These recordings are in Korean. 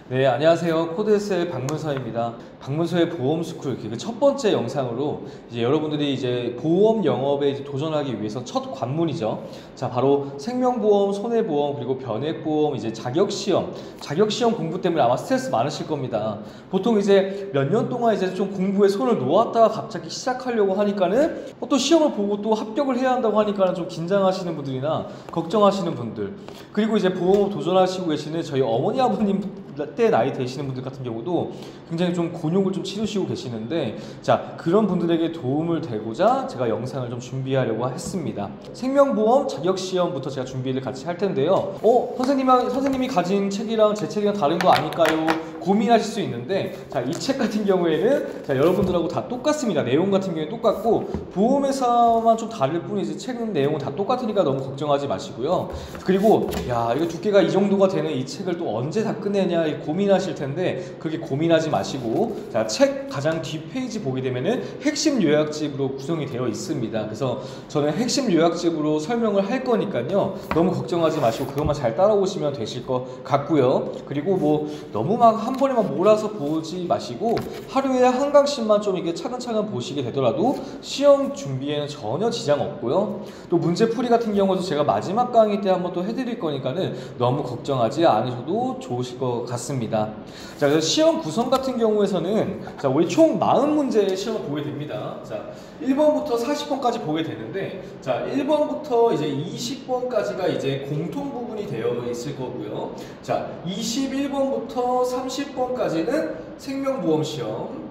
네, 안녕하세요. 코드에스의 박문서입니다. 박문서의 보험스쿨 그 첫 번째 영상으로 이제 여러분들이 이제 보험 영업에 이제 도전하기 위해서 첫 관문이죠. 자, 바로 생명보험, 손해보험, 그리고 변액보험 이제 자격시험 공부 때문에 아마 스트레스 많으실 겁니다. 보통 이제 몇 년 동안 이제 좀 공부에 손을 놓았다가 갑자기 시작하려고 하니까는 또 시험을 보고 또 합격을 해야 한다고 하니까는 좀 긴장하시는 분들이나 걱정하시는 분들, 그리고 이제 보험 도전하시고 계시는 저희 어머니 아버님 때 나이 되시는 분들 같은 경우도 굉장히 좀 곤욕을 좀 치르시고 계시는데, 자, 그런 분들에게 도움을 되고자 제가 영상을 좀 준비하려고 했습니다. 생명보험 자격시험부터 제가 준비를 같이 할 텐데요. 선생님이 가진 책이랑 제 책이랑 다른 거 아닐까요? 고민하실 수 있는데, 자, 이 책 같은 경우에는 자, 여러분들하고 다 똑같습니다. 내용 같은 경우에 똑같고 보험회사만 좀 다를 뿐이지 책은 내용은 다 똑같으니까 너무 걱정하지 마시고요. 그리고 야, 이거 두께가 이 정도가 되는 이 책을 또 언제 다 끝내냐 고민하실 텐데, 그렇게 고민하지 마시고, 자, 책 가장 뒷페이지 보게 되면은 핵심 요약집으로 구성이 되어 있습니다. 그래서 저는 핵심 요약집으로 설명을 할 거니까요, 너무 걱정하지 마시고 그것만 잘 따라오시면 되실 것 같고요. 그리고 뭐 너무 막 한 번에만 몰아서 보지 마시고 하루에 한 강씩만 좀 이게 차근차근 보시게 되더라도 시험 준비에는 전혀 지장 없고요. 또 문제풀이 같은 경우도 제가 마지막 강의 때 한번 또 해드릴 거니까는 너무 걱정하지 않으셔도 좋으실 것 같습니다. 자, 그래서 시험 구성 같은 경우에서는 자, 우리 총 40문제의 시험을 보게 됩니다. 자, 1번부터 40번까지 보게 되는데, 자, 1번부터 이제 20번까지가 이제 공통 부분이 되어 있을 거고요. 자, 21번부터 30번까지는 생명보험 시험,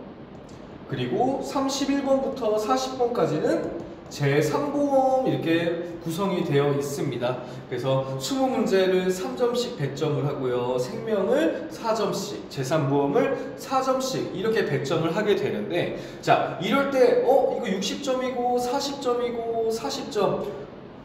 그리고 31번부터 40번까지는 제3보험 이렇게 구성이 되어 있습니다. 그래서 20문제를 3점씩 100점을 하고요. 생명을 4점씩, 제3보험을 4점씩 이렇게 100점을 하게 되는데, 자, 이럴 때 이거 60점이고 40점이고 40점,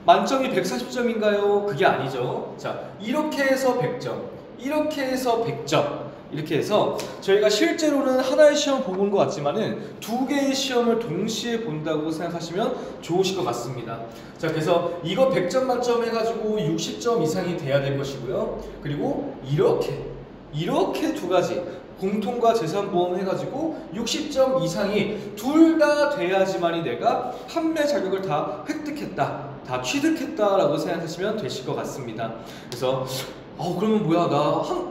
만점이 140점인가요? 그게 아니죠. 자, 이렇게 해서 100점, 이렇게 해서 100점, 이렇게 해서 저희가 실제로는 하나의 시험 보는 것 같지만은 두 개의 시험을 동시에 본다고 생각하시면 좋으실 것 같습니다. 자, 그래서 이거 100점 만점 해가지고 60점 이상이 돼야 될 것이고요. 그리고 이렇게 두 가지, 공통과 제3보험 해가지고 60점 이상이 둘 다 돼야지만이 내가 판매 자격을 다 획득했다, 다 취득했다라고 생각하시면 되실 것 같습니다. 그래서 그러면 뭐야,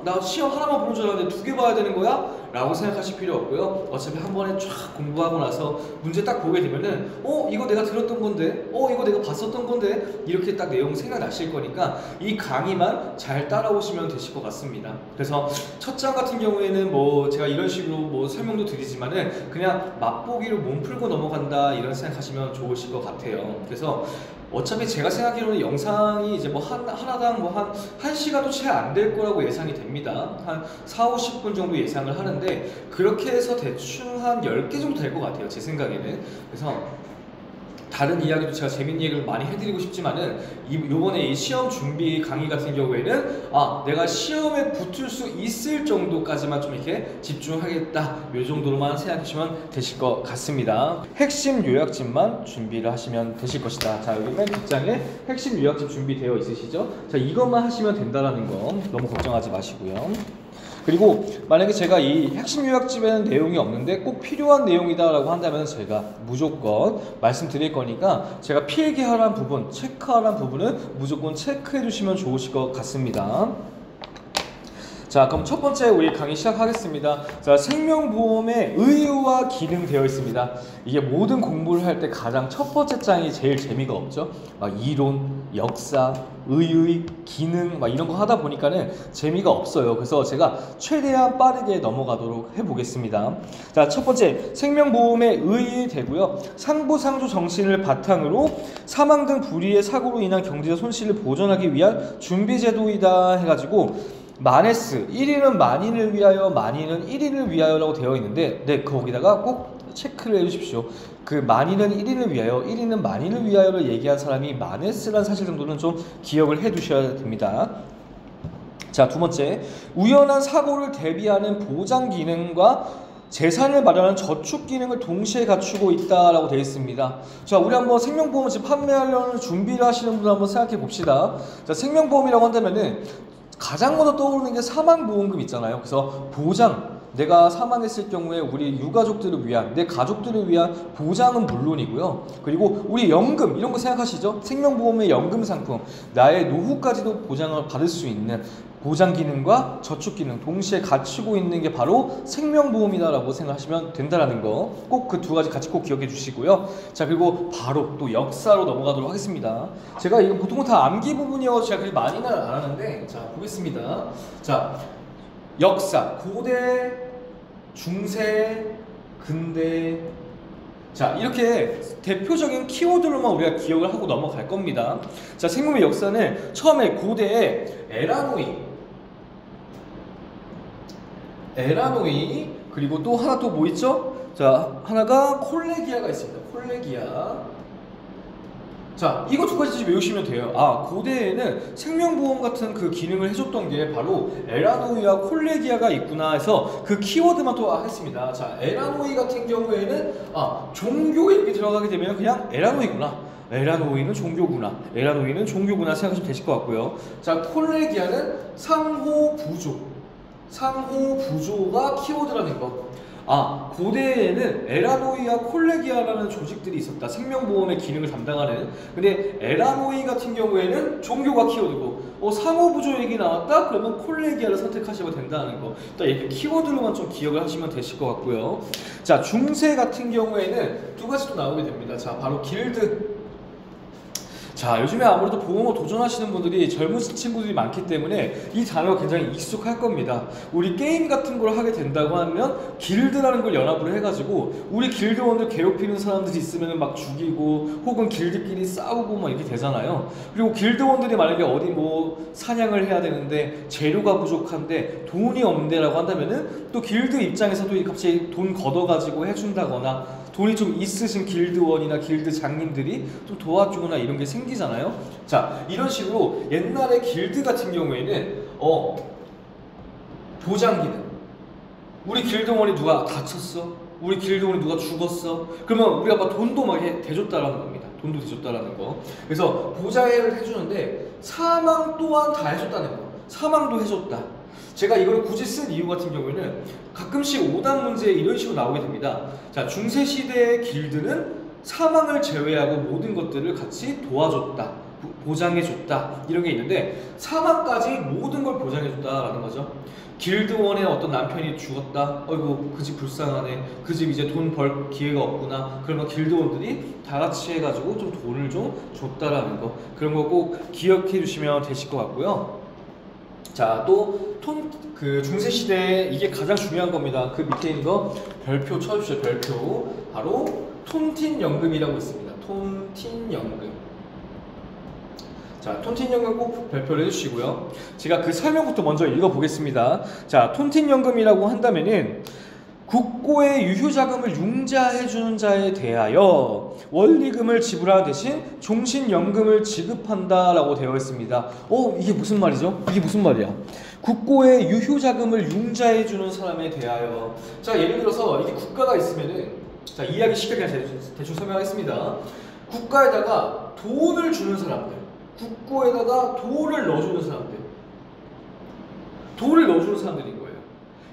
나 시험 하나만 보는 줄 알았는데 두 개 봐야 되는 거야? 라고 생각하실 필요 없고요. 어차피 한 번에 쫙 공부하고 나서 문제 딱 보게 되면은 이거 내가 들었던 건데, 이거 내가 봤었던 건데, 이렇게 딱 내용 생각나실 거니까 이 강의만 잘 따라오시면 되실 것 같습니다. 그래서 첫 장 같은 경우에는 뭐 제가 이런 식으로 뭐 설명도 드리지만은 그냥 맛보기로 몸 풀고 넘어간다, 이런 생각하시면 좋으실 것 같아요. 그래서 어차피 제가 생각하기로는 영상이 이제 뭐 하나당 뭐 한 1시간도 채 안 될 거라고 예상이 됩니다. 한 40-50분 정도 예상을 하는데, 그렇게 해서 대충 한 10개 정도 될 것 같아요, 제 생각에는. 그래서 다른 이야기도 제가 재밌는 얘기를 많이 해드리고 싶지만은, 요번에 이 시험 준비 강의 같은 경우에는 내가 시험에 붙을 수 있을 정도까지만 좀 이렇게 집중하겠다, 요 정도로만 생각하시면 되실 것 같습니다. 핵심 요약집만 준비를 하시면 되실 것이다. 자, 여기 맨 뒷장에 핵심 요약집 준비되어 있으시죠? 자, 이것만 하시면 된다라는 거 너무 걱정하지 마시고요. 그리고 만약에 제가 이 핵심 요약집에는 내용이 없는데 꼭 필요한 내용이다 라고 한다면 제가 무조건 말씀드릴 거니까, 제가 필기하라는 부분, 체크하라는 부분은 무조건 체크해 주시면 좋으실 것 같습니다. 자, 그럼 첫 번째 우리 강의 시작하겠습니다. 자, 생명보험의 의의와 기능 되어 있습니다. 이게 모든 공부를 할 때 가장 첫 번째 장이 제일 재미가 없죠. 막 이론, 역사, 의의, 기능 막 이런 거 하다 보니까는 재미가 없어요. 그래서 제가 최대한 빠르게 넘어가도록 해보겠습니다. 자, 첫 번째 생명보험의 의의 되고요. 상부상조 정신을 바탕으로 사망 등 불의의 사고로 인한 경제적 손실을 보전하기 위한 준비제도이다 해가지고, 만에스 1위는 만인을 위하여, 만인은 1인을 위하여라고 되어 있는데, 네, 거기다가 꼭 체크를 해주십시오. 그 만인은 1인을 위하여, 1인은 만인을 위하여를 얘기한 사람이 만에스라는 사실 정도는 좀 기억을 해 두셔야 됩니다. 자, 두 번째, 우연한 사고를 대비하는 보장 기능과 재산을 마련하는 저축 기능을 동시에 갖추고 있다라고 되어 있습니다. 자, 우리 한번 생명보험을 지금 판매하려는 준비를 하시는 분 한번 생각해 봅시다. 자, 생명보험이라고 한다면은 가장 먼저 떠오르는 게 사망보험금 있잖아요. 그래서 보장, 내가 사망했을 경우에 우리 유가족들을 위한, 내 가족들을 위한 보장은 물론이고요. 그리고 우리 연금, 이런 거 생각하시죠? 생명보험의 연금 상품, 나의 노후까지도 보장을 받을 수 있는 보장 기능과 저축 기능 동시에 갖추고 있는 게 바로 생명보험이다라고 생각하시면 된다라는 거, 꼭 그 두 가지 같이 꼭 기억해 주시고요. 자, 그리고 바로 또 역사로 넘어가도록 하겠습니다. 제가 이거 보통은 다 암기 부분이어서 제가 그렇게 많이는 안 하는데, 자, 보겠습니다. 자, 역사, 고대, 중세, 근대. 자, 이렇게 대표적인 키워드로만 우리가 기억을 하고 넘어갈 겁니다. 자, 생명의 역사는 처음에 고대에 에라노이, 그리고 또 하나 또 뭐 있죠? 자, 하나가 콜레기아가 있습니다. 콜레기아. 자, 이거 두 가지 외우시면 돼요. 아, 고대에는 생명보험 같은 그 기능을 해줬던 게 바로 에라노이와 콜레기아가 있구나 해서 그 키워드만 또 하겠습니다. 자, 에라노이 같은 경우에는 종교 이렇게 들어가게 되면 그냥 에라노이구나, 에라노이는 종교구나, 에라노이는 종교구나 생각하시면 되실 것 같고요. 자, 콜레기아는 상호부조가 키워드라는 거. 아, 고대에는 에라노이와 콜레기아라는 조직들이 있었다. 생명보험의 기능을 담당하는. 근데 에라노이 같은 경우에는 종교가 키워드고, 상호부조 얘기 나왔다? 그러면 콜레기아를 선택하시면 된다는 거. 일단 이렇게 키워드로만 좀 기억을 하시면 되실 것 같고요. 자, 중세 같은 경우에는 두 가지 또 나오게 됩니다. 자, 바로 길드. 자, 요즘에 아무래도 보험을 도전하시는 분들이 젊은 친구들이 많기 때문에 이 단어가 굉장히 익숙할 겁니다. 우리 게임 같은 걸 하게 된다고 하면 길드라는 걸 연합을 해가지고 우리 길드원들 괴롭히는 사람들이 있으면 막 죽이고, 혹은 길드끼리 싸우고 막 이렇게 되잖아요. 그리고 길드원들이 만약에 어디 뭐 사냥을 해야 되는데 재료가 부족한데 돈이 없는데라고 한다면은 또 길드 입장에서도 갑자기 돈 걷어가지고 해준다거나, 돈이 좀 있으신 길드원이나 길드 장님들이 좀 도와주거나 이런 게 생기잖아요. 자, 이런 식으로 옛날에 길드 같은 경우에는 보장 기능. 우리 길드원이 누가 다쳤어? 우리 길드원이 누가 죽었어? 그러면 우리가 막 돈도 막 대줬다라는 겁니다. 돈도 대줬다라는 거. 그래서 보장을 해주는데 사망 또한 다 해줬다는 거. 사망도 해줬다. 제가 이걸 굳이 쓴 이유 같은 경우에는 가끔씩 오답 문제에 이런 식으로 나오게 됩니다. 자, 중세시대의 길드는 사망을 제외하고 모든 것들을 같이 도와줬다, 보장해줬다, 이런 게 있는데 사망까지 모든 걸 보장해줬다라는 거죠. 길드원의 어떤 남편이 죽었다, 어이구 그 집 불쌍하네, 그 집 이제 돈 벌 기회가 없구나, 그러면 길드원들이 다 같이 해가지고 좀 돈을 좀 줬다라는 거, 그런 거 꼭 기억해 주시면 되실 것 같고요. 자, 또 그 중세시대에 이게 가장 중요한 겁니다. 그 밑에 있는 거 별표 쳐주시죠. 별표. 바로 톤틴연금이라고 있습니다. 톤틴연금. 자, 톤틴연금 꼭 별표를 해주시고요. 제가 그 설명부터 먼저 읽어보겠습니다. 자, 톤틴연금이라고 한다면은 국고의 유효자금을 융자해주는 자에 대하여 원리금을 지불하는 대신 종신연금을 지급한다라고 되어 있습니다. 이게 무슨 말이죠? 이게 무슨 말이야? 국고의 유효자금을 융자해주는 사람에 대하여. 자, 예를 들어서 이게 국가가 있으면은, 자, 이해하기 쉽게 그냥 대충 설명하겠습니다. 국가에다가 돈을 주는 사람들, 국고에다가 돈을 넣어주는 사람들, 돈을 넣어주는 사람들인 거예요.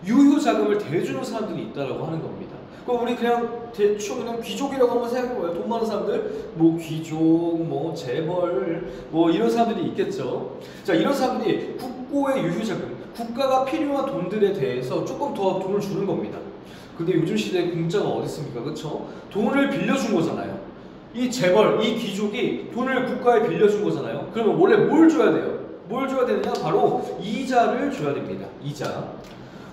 유효자금을 대주는 사람들이 있다라고 하는 겁니다. 그럼 우리 그냥 대충 그냥 귀족이라고 한번 생각해봐요. 돈 많은 사람들, 뭐 귀족, 뭐 재벌, 뭐 이런 사람들이 있겠죠. 자, 이런 사람들이 국고의 유효자금, 국가가 필요한 돈들에 대해서 조금 더 돈을 주는 겁니다. 근데 요즘 시대에 공짜가 어디 있습니까? 그렇죠? 돈을 빌려준 거잖아요. 이 재벌, 이 귀족이 돈을 국가에 빌려준 거잖아요. 그러면 원래 뭘 줘야 돼요? 뭘 줘야 되느냐? 바로 이자를 줘야 됩니다. 이자.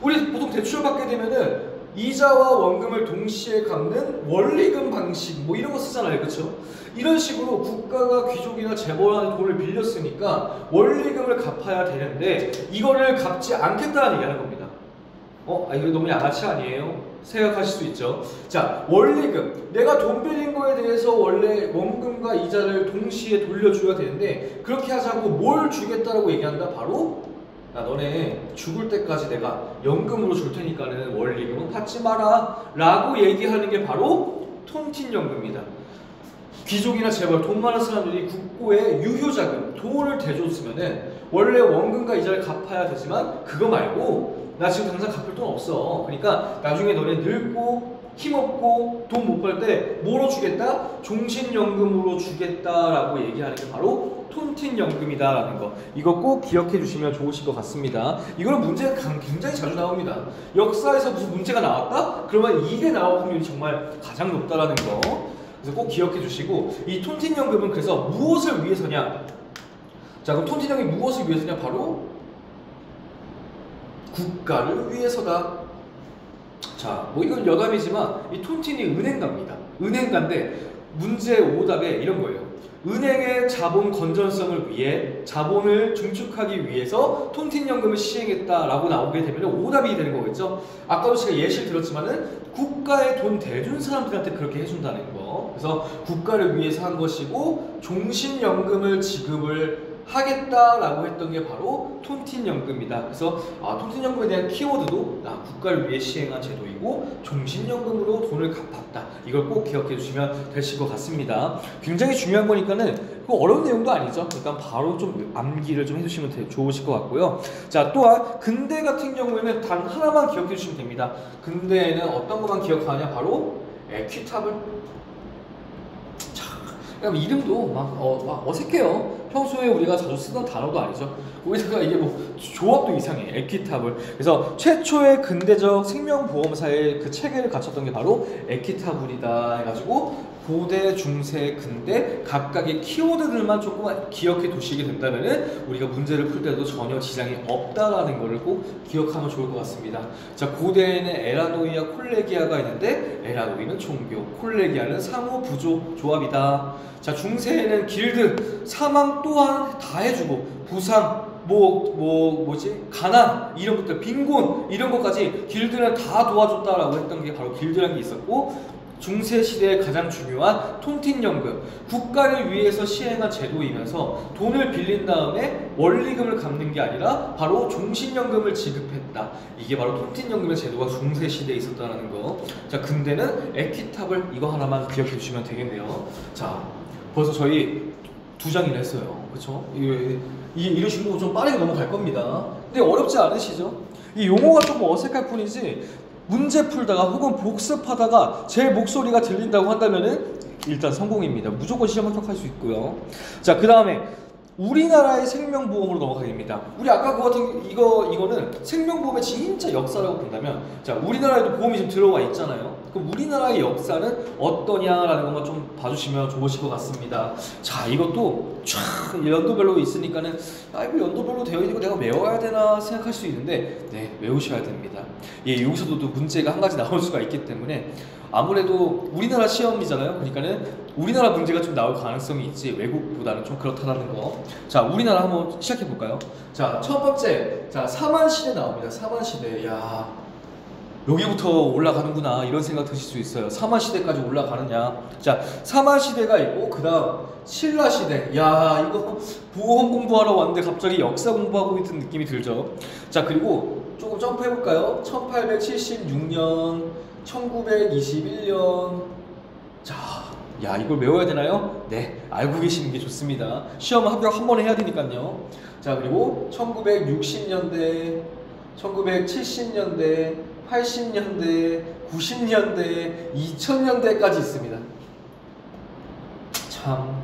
우리 보통 대출 받게 되면은 이자와 원금을 동시에 갚는 원리금 방식 뭐 이런 거 쓰잖아요. 그렇죠? 이런 식으로 국가가 귀족이나 재벌한테 돈을 빌렸으니까 원리금을 갚아야 되는데 이거를 갚지 않겠다는 얘기하는 겁니다. 이거 너무 양아치 아니에요? 생각하실 수 있죠. 자, 원리금. 내가 돈 빌린 거에 대해서 원래 원금과 이자를 동시에 돌려줘야 되는데 그렇게 하자고 뭘 주겠다라고 얘기한다? 바로 너네 죽을 때까지 내가 연금으로 줄 테니까는 원리금은 받지 마라 라고 얘기하는 게 바로 톤틴연금이다. 귀족이나 재벌, 돈 많은 사람들이 국고에 유효자금, 돈을 대줬으면은 원래 원금과 이자를 갚아야 되지만 그거 말고 나 지금 당장 갚을 돈 없어. 그러니까 나중에 너네 늙고 힘없고 돈 못 벌 때 뭐로 주겠다? 종신연금으로 주겠다라고 얘기하는 게 바로 톤틴연금이다라는 거. 이거 꼭 기억해 주시면 좋으실 것 같습니다. 이거는 문제가 굉장히 자주 나옵니다. 역사에서 무슨 문제가 나왔다? 그러면 이게 나올 확률이 정말 가장 높다라는 거. 그래서 꼭 기억해 주시고, 이 톤틴연금은 그래서 무엇을 위해서냐? 자, 그럼 톤틴연금이 무엇을 위해서냐? 바로 국가를 위해서다. 자, 뭐 이건 여담이지만 이 톤틴이 은행가입니다. 은행가인데 문제 오답에 이런 거예요. 은행의 자본 건전성을 위해 자본을 중축하기 위해서 톤틴연금을 시행했다라고 나오게 되면 오답이 되는 거겠죠. 아까도 제가 예시를 들었지만은 국가에 돈 대준 사람들한테 그렇게 해준다는 거. 그래서 국가를 위해서 한 것이고 종신연금을 지급을 하겠다라고 했던 게 바로 톤틴연금이다. 그래서 톤틴연금에 대한 키워드도 국가를 위해 시행한 제도이고 종신연금으로 돈을 갚았다. 이걸 꼭 기억해 주시면 되실 것 같습니다. 굉장히 중요한 거니까는 어려운 내용도 아니죠. 일단 바로 좀 암기를 좀 해주시면 좋으실 것 같고요. 자, 또한 근대 같은 경우에는 단 하나만 기억해 주시면 됩니다. 근대에는 어떤 것만 기억하냐? 바로 에퀴탑을. 그러니까 이름도 막 어색해요. 평소에 우리가 자주 쓰던 단어도 아니죠. 거기다가 이게 뭐 조합도 이상해. 에퀴탑을. 그래서 최초의 근대적 생명보험사의 그 체계를 갖췄던 게 바로 에퀴타블이다 해가지고 고대, 중세, 근대 각각의 키워드들만 조금만 기억해 두시게 된다면은 우리가 문제를 풀 때도 전혀 지장이 없다라는 거를 꼭 기억하면 좋을 것 같습니다. 자, 고대에는 에라노이와 콜레기아가 있는데 에라노이는 종교, 콜레기아는 상호 부조 조합이다. 자, 중세에는 길드, 사망 또한 다 해주고 부상, 가난 이런 것들, 빈곤 이런 것까지 길드는 다 도와줬다라고 했던 게 바로 길드라는 게 있었고, 중세 시대에 가장 중요한 톤틴연금, 국가를 위해서 시행한 제도이면서 돈을 빌린 다음에 원리금을 갚는 게 아니라 바로 종신연금을 지급했다. 이게 바로 톤틴연금의 제도가 중세 시대에 있었다는 거. 자, 근대는 에퀴탑을 이거 하나만 기억해 주시면 되겠네요. 자, 벌써 저희 2장이나 했어요. 그렇죠? 이런 식으로 좀 빠르게 넘어갈 겁니다. 근데 어렵지 않으시죠? 이 용어가 좀 어색할 뿐이지 문제 풀다가 혹은 복습하다가 제 목소리가 들린다고 한다면은 일단 성공입니다. 무조건 시험 합격할 수 있고요. 자, 그 다음에 우리나라의 생명보험으로 넘어가게 됩니다. 우리 아까 그거 같은 이거는 생명보험의 진짜 역사라고 본다면, 자, 우리나라에도 보험이 지금 들어와 있잖아요. 그럼 우리나라의 역사는 어떠냐라는 것만 좀 봐주시면 좋으실 것 같습니다. 자, 이것도 쫙 연도별로 있으니까는 이거 연도별로 되어 있는 거 내가 외워야 되나 생각할 수 있는데, 네, 외우셔야 됩니다. 예, 여기서도 또 문제가 한 가지 나올 수가 있기 때문에 아무래도 우리나라 시험이잖아요. 그러니까는 우리나라 문제가 좀 나올 가능성이 있지 외국보다는 좀 그렇다는 거. 자, 우리나라 한번 시작해 볼까요? 자, 첫 번째, 자, 사만시대 나옵니다. 사만시대. 야, 여기부터 올라가는구나 이런 생각 드실 수 있어요. 사만시대까지 올라가느냐. 자, 사만시대가 있고 그 다음 신라시대. 야, 이거 보험 공부하러 왔는데 갑자기 역사 공부하고 있는 느낌이 들죠. 자, 그리고 조금 점프해 볼까요? 1876년 1921년. 자, 야, 이걸 외워야 되나요? 네, 알고 계시는 게 좋습니다. 시험 합격 한 번에 해야 되니까요. 자, 그리고 1960년대, 1970년대, 80년대, 90년대, 2000년대까지 있습니다. 참,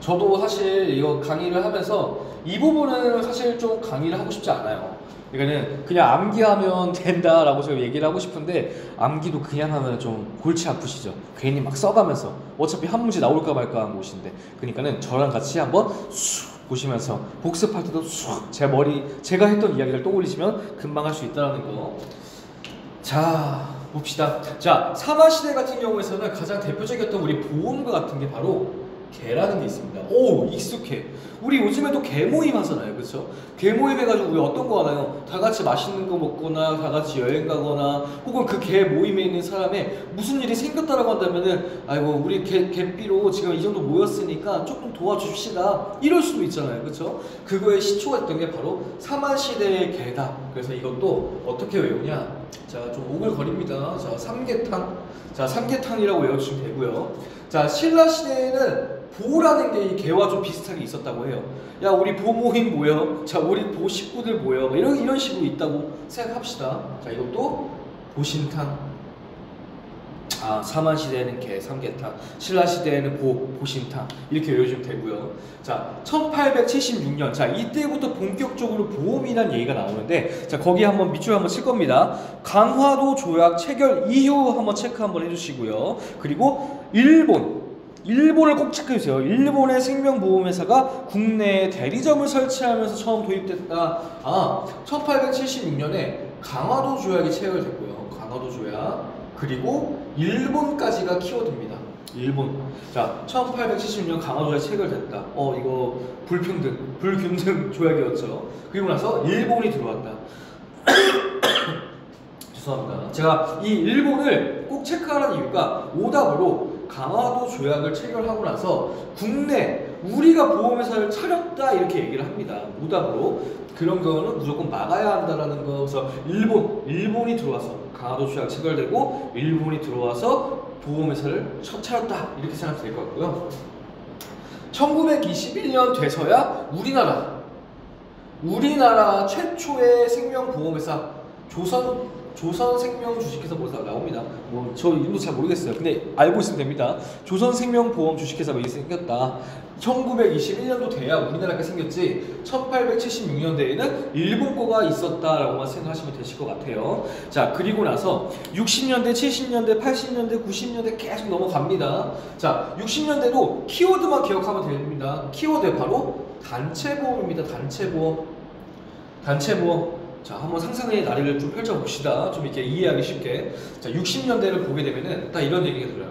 저도 사실 이거 강의를 하면서 이 부분은 사실 좀 강의를 하고 싶지 않아요. 그러니까는 그냥 암기하면 된다라고 제가 얘기를 하고 싶은데 암기도 그냥 하면 좀 골치 아프시죠. 괜히 막 써가면서 어차피 한 문제 나올까 말까 하는 곳인데, 그러니까는 저랑 같이 한번 쑥 보시면서 복습할 때도 쑥 제가 했던 이야기를 떠올리시면 금방 할 수 있다는 거. 자, 봅시다. 자, 사마시대 같은 경우에서는 가장 대표적이었던 우리 보험과 같은 게 바로 개라는 게 있습니다. 오, 익숙해. 우리 요즘에도 개모임 하잖아요. 그렇죠? 개모임 해가지고 우리 어떤 거 하나요? 다 같이 맛있는 거 먹거나 다 같이 여행 가거나 혹은 그 개 모임에 있는 사람에 무슨 일이 생겼다라고 한다면은 아이고 우리 개삐로 지금 이 정도 모였으니까 조금 도와줍시다 이럴 수도 있잖아요. 그렇죠? 그거의 시초가 됐던 게 바로 사만시대의 개다. 그래서 이것도 어떻게 외우냐? 자, 좀 오글거립니다. 자, 삼계탕. 자, 삼계탕이라고 외워주시면 되고요. 자, 신라시대에는 보라는 게 이 개와 좀 비슷하게 있었다고 해요. 야, 우리 보 모임 모여. 자, 우리 보 식구들 모여. 이런 식으로 있다고 생각합시다. 자, 이것도 보신탕. 아, 사만시대에는 개, 삼계탕. 신라시대에는 보신탕. 이렇게 외워주면 되고요. 자, 1876년. 자, 이때부터 본격적으로 보험이라는 얘기가 나오는데, 자, 거기 한번 밑줄 한번 칠 겁니다. 강화도 조약 체결 이후 한번 체크 한번 해주시고요. 그리고 일본을 꼭 체크해주세요. 일본의 생명보험회사가 국내에 대리점을 설치하면서 처음 도입됐다. 아, 1876년에 강화도 조약이 체결됐고요. 강화도 조약. 그리고 일본까지가 키워드입니다. 일본. 자, 1876년 강화도에 체결됐다. 이거 불균등 조약이었죠. 그리고 나서 일본이 들어왔다. 죄송합니다. 제가 이 일본을 꼭 체크하라는 이유가 오답으로 강화도 조약을 체결하고 나서 국내 우리가 보험회사를 차렸다 이렇게 얘기를 합니다. 오답으로. 그런 거는 무조건 막아야 한다라는 거. 그래서 일본이 들어와서 강화도 조약 체결되고 일본이 들어와서 보험회사를 차렸다 이렇게 생각하면 될 것 같고요. 1921년 돼서야 우리나라 최초의 생명보험회사 조선생명 주식회사 보고서 나옵니다. 뭐 저 이름도 잘 모르겠어요. 근데 알고 있으면 됩니다. 조선생명보험 주식회사가 이게 생겼다. 1921년도 돼야 우리나라가 생겼지 1876년대에는 일본 거가 있었다라고만 생각하시면 되실 것 같아요. 자, 그리고 나서 60년대, 70년대, 80년대, 90년대 계속 넘어갑니다. 자, 60년대도 키워드만 기억하면 됩니다. 키워드 바로 단체보험입니다. 단체보험. 자, 한번 상상의 나래를 좀 펼쳐봅시다. 좀 이렇게 이해하기 쉽게. 자, 60년대를 보게 되면은 딱 이런 얘기가 들어요.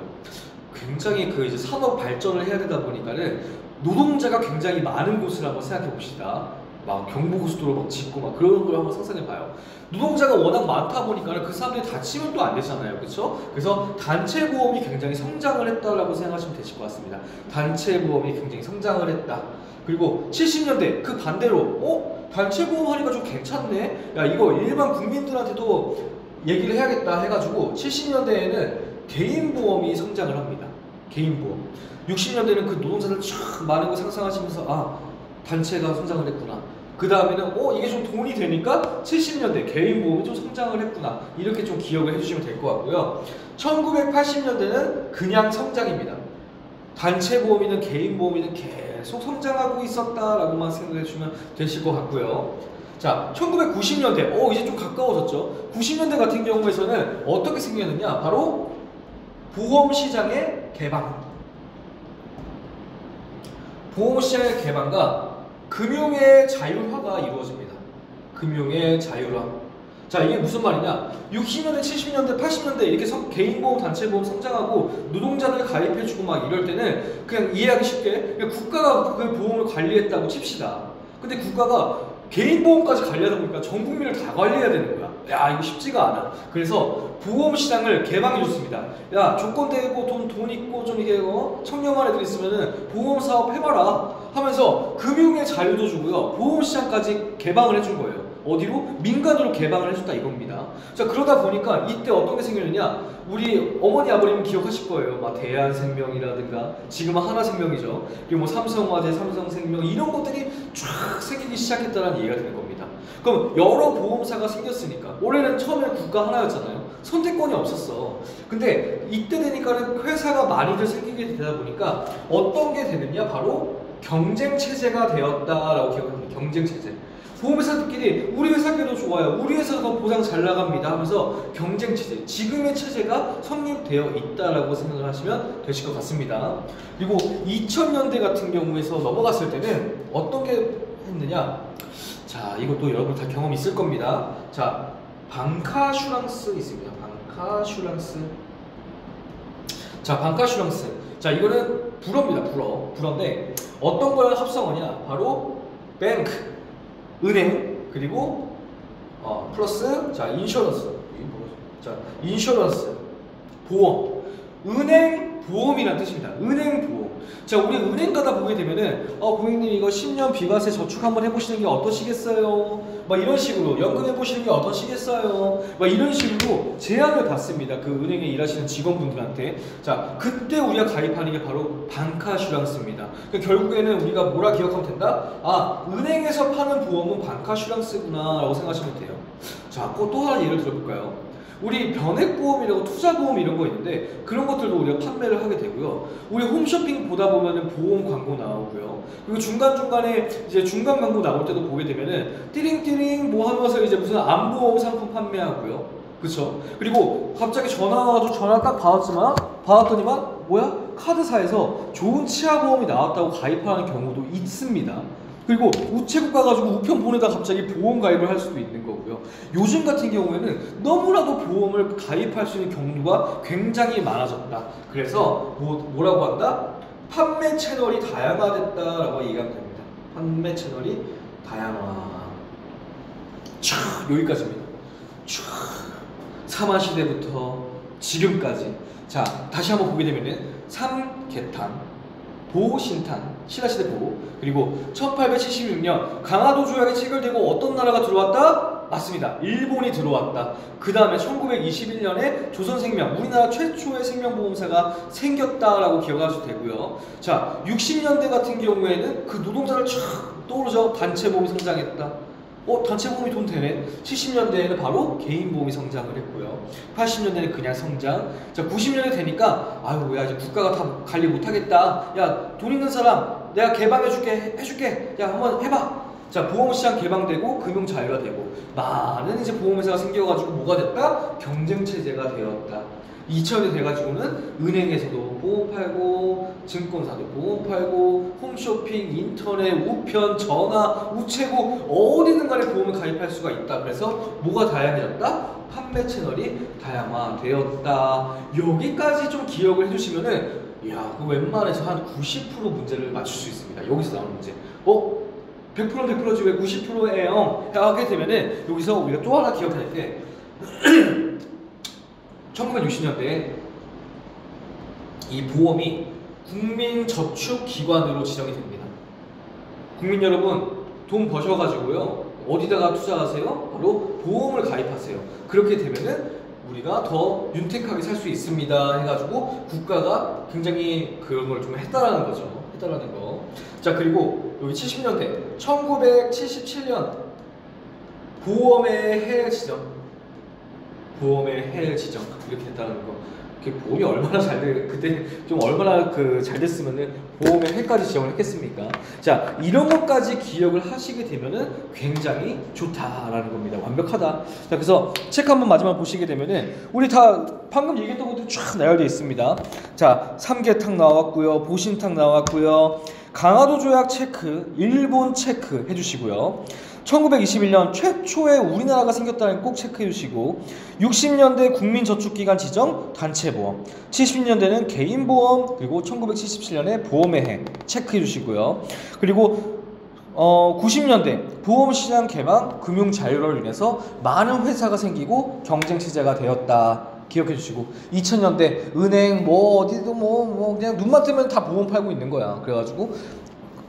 굉장히 그 이제 산업 발전을 해야 되다 보니까는 노동자가 굉장히 많은 곳을 한번 생각해 봅시다. 막 경부고속도로 막 짓고 막 그런 걸 한번 상상해 봐요. 노동자가 워낙 많다 보니까는 그 사람들이 다치면 또 안 되잖아요. 그렇죠? 그래서 단체 보험이 굉장히 성장을 했다라고 생각하시면 되실 것 같습니다. 단체 보험이 굉장히 성장을 했다. 그리고 70년대 그 반대로 단체 보험 하니까 좀 괜찮네. 야, 이거 일반 국민들한테도 얘기를 해야겠다 해가지고 70년대에는 개인 보험이 성장을 합니다. 개인 보험. 60년대는 그 노동자들 쫙 많은 거 상상하시면서 아, 단체가 성장을 했구나. 그 다음에는 이게 좀 돈이 되니까 70년대 개인 보험이 좀 성장을 했구나. 이렇게 좀 기억을 해주시면 될 것 같고요. 1980년대는 그냥 성장입니다. 단체 보험이든 개인 보험이든 계속 성장하고 있었다라고만 생각해 주시면 되실 것 같고요. 자, 1990년대, 이제 좀 가까워졌죠. 90년대 같은 경우에서는 어떻게 생겼느냐? 바로 보험시장의 개방. 보험시장의 개방과 금융의 자율화가 이루어집니다. 금융의 자율화. 자, 이게 무슨 말이냐? 60년대, 70년대, 80년대 이렇게 개인보험, 단체보험 성장하고 노동자들 가입해주고 막 이럴 때는 그냥 이해하기 쉽게 그냥 국가가 그 보험을 관리했다고 칩시다. 근데 국가가 개인보험까지 관리하다 보니까 전 국민을 다 관리해야 되는 거야. 야, 이거 쉽지가 않아. 그래서 보험시장을 개방해줬습니다. 야, 조건되고 돈 있고 좀 이게 청렴한 애들 있으면은 보험사업 해봐라 하면서 금융의 자유도 주고요. 보험시장까지 개방을 해준 거예요. 어디로? 민간으로 개방을 해줬다 이겁니다. 자, 그러다 보니까 이때 어떤 게 생겼느냐? 우리 어머니 아버님 기억하실 거예요. 막 대한생명이라든가 지금은 하나생명이죠. 그리고 뭐 삼성화재, 삼성생명 이런 것들이 쫙 생기기 시작했다는 얘기가 되는 겁니다. 그럼 여러 보험사가 생겼으니까 올해는 처음에 국가 하나였잖아요. 선택권이 없었어. 근데 이때 되니까는 회사가 많이들 생기게 되다 보니까 어떤 게 되느냐? 바로 경쟁체제가 되었다라고 기억합니다. 경쟁체제. 보험회사들끼리 우리 회사께도 좋아요. 우리 회사가 더 보상 잘 나갑니다 하면서 경쟁체제, 지금의 체제가 성립되어 있다라고 생각을 하시면 되실 것 같습니다. 그리고 2000년대 같은 경우에서 넘어갔을 때는 어떤 게 했느냐? 자, 이것도 여러분 다 경험 있을 겁니다. 자, 방카슈랑스 있습니다. 방카슈랑스. 자, 방카슈랑스. 자, 이거는 불어입니다. 불어인데 어떤 거랑 합성어냐? 바로 뱅크, 은행, 그리고 플러스 자 인슈런스, 자 인슈런스, 보험, 은행 보험이란 뜻입니다. 은행 보험. 자, 우리 은행 가다 보게 되면은 고객님 이거 10년 비과세 저축 한번 해보시는 게 어떠시겠어요? 막 이런 식으로 연금 해보시는 게 어떠시겠어요? 막 이런 식으로 제안을 받습니다. 그 은행에 일하시는 직원분들한테. 자, 그때 우리가 가입하는 게 바로 방카슈랑스입니다. 그러니까 결국에는 우리가 뭐라 기억하면 된다? 아, 은행에서 파는 보험은 방카슈랑스구나 라고 생각하시면 돼요. 자, 또 하나 예를 들어볼까요? 우리 변액보험이라고 투자보험 이런 거 있는데 그런 것들도 우리가 판매를 하게 되고요. 우리 홈쇼핑 보다 보면은 보험 광고 나오고요. 그리고 중간중간에 이제 중간 광고 나올 때도 보게 되면은 띠링띠링 뭐 하면서 이제 무슨 안보험 상품 판매하고요. 그쵸? 그리고 갑자기 전화 와가지고 전화 딱 받았더니만 뭐야? 카드사에서 좋은 치아보험이 나왔다고 가입하는 경우도 있습니다. 그리고 우체국 가가지고 우편 보내다 갑자기 보험 가입을 할 수도 있는 거고요. 요즘 같은 경우에는 너무나도 보험을 가입할 수 있는 경우가 굉장히 많아졌다. 그래서 뭐라고 한다? 판매 채널이 다양화됐다라고 얘기하면 됩니다. 판매 채널이 다양화. 여기까지입니다. 사마시대부터 지금까지. 자, 다시 한번 보게 되면은 삼계탕, 보신탄, 신라시대 보, 그리고 1876년 강화도 조약이 체결되고 어떤 나라가 들어왔다? 맞습니다. 일본이 들어왔다. 그 다음에 1921년에 조선생명, 우리나라 최초의 생명보험사가 생겼다라고 기억하셔도 되고요. 자, 60년대 같은 경우에는 그 노동자를 촥 떠오르죠. 단체보험이 성장했다. 단체보험이 돈 되네. 70년대에는 바로 개인보험이 성장을 했고요. 80년대는 그냥 성장. 자, 90년대 되니까 아유 야 이제 국가가 다 관리 못하겠다. 야, 돈 있는 사람 내가 해줄게. 야, 한번 해봐. 자, 보험시장 개방되고 금융 자유화 되고 많은 이제 보험회사가 생겨가지고 뭐가 됐다? 경쟁체제가 되었다. 2000년이 돼가지고는 은행에서도 보험 팔고 증권사도 보험 팔고 홈쇼핑, 인터넷, 우편, 전화, 우체국 어디든 간에 보험을 가입할 수가 있다. 그래서 뭐가 다양해졌다? 판매 채널이 다양화되었다. 여기까지 좀 기억을 해주시면은 야, 웬만해서 한 90% 문제를 맞출 수 있습니다. 여기서 나오는 문제. 100%는 100%지 왜 90%예요? 하게 되면은 여기서 우리가 또 하나 기억해야 될 게 1960년대에 이 보험이 국민저축기관으로 지정이 됩니다. 국민 여러분, 돈 버셔가지고요 어디다가 투자하세요? 바로 보험을 가입하세요. 그렇게 되면은 우리가 더 윤택하게 살 수 있습니다 해가지고 국가가 굉장히 그런 걸 좀 했다라는 거죠. 했다라는 거. 자, 그리고 여기 70년대 1977년 보험의 해외 지정, 이렇게 했다는 거. 보험이 얼마나 그때 좀 얼마나 잘 됐으면은 보험의 해까지 지정을 했겠습니까? 자, 이런 것까지 기억을 하시게 되면은 굉장히 좋다라는 겁니다. 완벽하다. 자, 그래서 책 한번 마지막 보시게 되면은 우리 다 방금 얘기했던 것들이 쫙 나열되어 있습니다. 자, 삼계탕 나왔고요, 보신탕 나왔고요, 강화도 조약 체크, 일본 체크 해주시고요. 1921년 최초의 우리나라가 생겼다는 꼭 체크해 주시고, 60년대 국민저축기관 지정 단체보험, 70년대는 개인보험, 그리고 1977년에 보험의 해 체크해 주시고요. 그리고 90년대 보험시장 개방, 금융 자유화로 인해서 많은 회사가 생기고 경쟁체제가 되었다. 기억해 주시고, 2000년대 은행 어디도 그냥 눈만 뜨면 다 보험 팔고 있는 거야. 그래가지고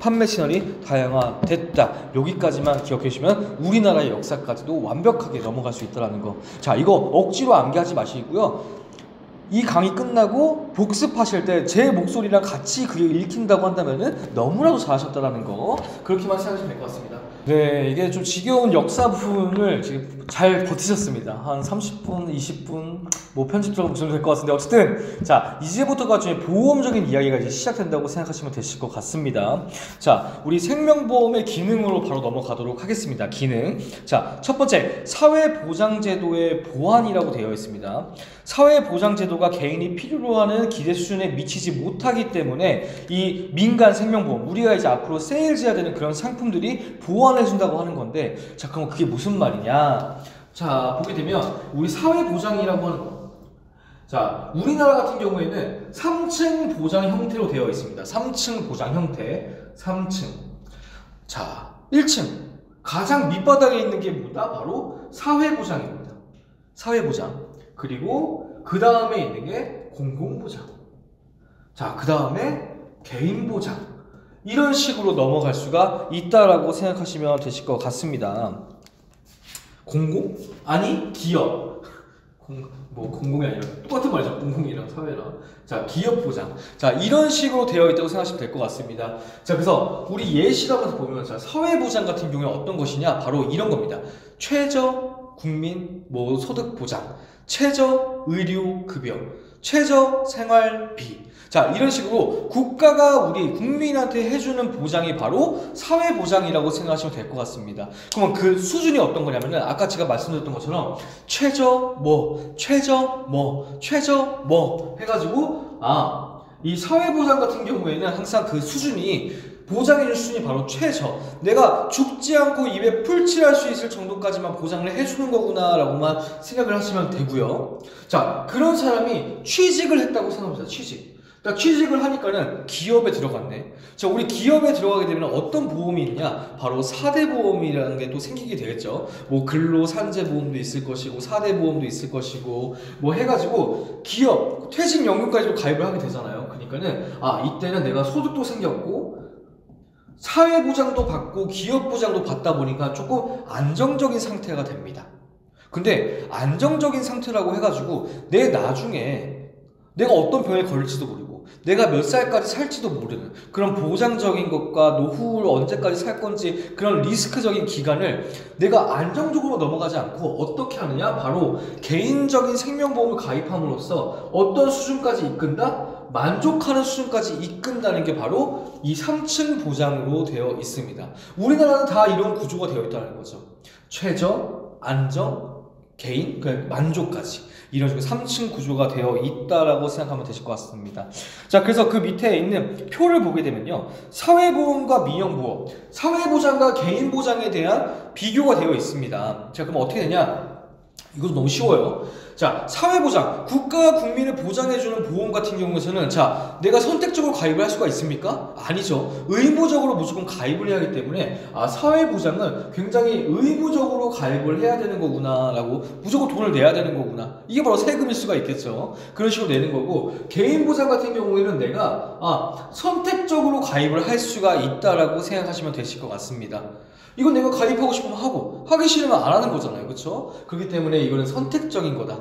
판매 채널이 다양화됐다. 여기까지만 기억해 주시면 우리나라의 역사까지도 완벽하게 넘어갈 수 있다는 거. 자, 이거 억지로 암기하지 마시고요. 이 강의 끝나고 복습하실 때 제 목소리랑 같이 그게 읽힌다고 한다면은 너무나도 잘하셨다라는 거. 그렇게만 생각하시면 될 것 같습니다. 네, 이게 좀 지겨운 역사 부분을 지금 잘 버티셨습니다. 한 30분, 20분 편집 들어가면 좀 될 것 같은데, 어쨌든 자, 이제부터가 좀 보험적인 이야기가 이제 시작된다고 생각하시면 되실 것 같습니다. 자, 우리 생명보험의 기능으로 바로 넘어가도록 하겠습니다. 기능. 자, 첫 번째, 사회보장제도의 보완이라고 되어 있습니다. 사회보장제도가 개인이 필요로 하는 기대 수준에 미치지 못하기 때문에 이 민간 생명보험, 우리가 이제 앞으로 세일즈해야 되는 그런 상품들이 보완해준다고 하는 건데, 자, 그럼 그게 무슨 말이냐? 자, 보게 되면 우리 사회보장이라고 하는 거. 자, 우리나라 같은 경우에는 3층 보장 형태로 되어 있습니다. 3층 보장 형태. 3층. 자, 1층. 가장 밑바닥에 있는 게 뭐다? 바로 사회보장입니다. 사회보장. 그리고 그 다음에 있는 게 공공보장. 자, 그 다음에 개인보장. 이런 식으로 넘어갈 수가 있다라고 생각하시면 되실 것 같습니다. 공공? 아니, 기업. 공공이 아니라 똑같은 말이죠. 공공이랑 사회랑. 자, 기업 보장. 자, 이런 식으로 되어 있다고 생각하시면 될 것 같습니다. 자, 그래서 우리 예시라고 보면, 자, 사회 보장 같은 경우에 어떤 것이냐? 바로 이런 겁니다. 최저 국민 소득 보장, 최저 의료 급여, 최저 생활비. 자, 이런 식으로 국가가 우리 국민한테 해주는 보장이 바로 사회보장이라고 생각하시면 될 것 같습니다. 그러면 그 수준이 어떤 거냐면은 아까 제가 말씀드렸던 것처럼 최저 해가지고 이 사회보장 같은 경우에는 항상 그 수준이 보장해줄 수준이 바로 최저. 내가 죽지 않고 입에 풀칠할 수 있을 정도까지만 보장을 해주는 거구나 라고만 생각을 하시면 되고요. 자, 그런 사람이 취직을 했다고 생각합니다. 취직을 하니까는 기업에 들어갔네. 자, 우리 기업에 들어가게 되면 어떤 보험이 있냐? 바로 4대 보험이라는 게 또 생기게 되겠죠. 근로산재보험도 있을 것이고 4대 보험도 있을 것이고 해가지고 기업 퇴직연금까지도 가입을 하게 되잖아요. 그러니까는 이때는 내가 소득도 생겼고 사회보장도 받고 기업보장도 받다 보니까 조금 안정적인 상태가 됩니다. 근데 안정적인 상태라고 해가지고 내 나중에 내가 어떤 병에 걸릴지도 모르고 내가 몇 살까지 살지도 모르는 그런 보장적인 것과 노후를 언제까지 살 건지 그런 리스크적인 기간을 내가 안정적으로 넘어가지 않고 어떻게 하느냐? 바로 개인적인 생명보험을 가입함으로써 어떤 수준까지 이끈다? 만족하는 수준까지 이끈다는 게 바로 이 3층 보장으로 되어 있습니다. 우리나라는 다 이런 구조가 되어 있다는 거죠. 최저, 안정, 개인, 만족까지. 이런 식으로 3층 구조가 되어 있다라고 생각하면 되실 것 같습니다. 자, 그래서 그 밑에 있는 표를 보게 되면요. 사회보험과 민영보험, 사회보장과 개인보장에 대한 비교가 되어 있습니다. 자, 그럼 어떻게 되냐? 이것도 너무 쉬워요. 자, 사회보장, 국가가 국민을 보장해주는 보험 같은 경우에는 자, 내가 선택적으로 가입을 할 수가 있습니까? 아니죠. 의무적으로 무조건 가입을 해야 하기 때문에 사회보장은 굉장히 의무적으로 가입을 해야 되는 거구나 라고 무조건 돈을 내야 되는 거구나. 이게 바로 세금일 수가 있겠죠. 그런 식으로 내는 거고 개인보장 같은 경우에는 내가 선택적으로 가입을 할 수가 있다라고 생각하시면 되실 것 같습니다. 이건 내가 가입하고 싶으면 하고 하기 싫으면 안 하는 거잖아요. 그렇죠? 그렇기 때문에 이거는 선택적인 거다.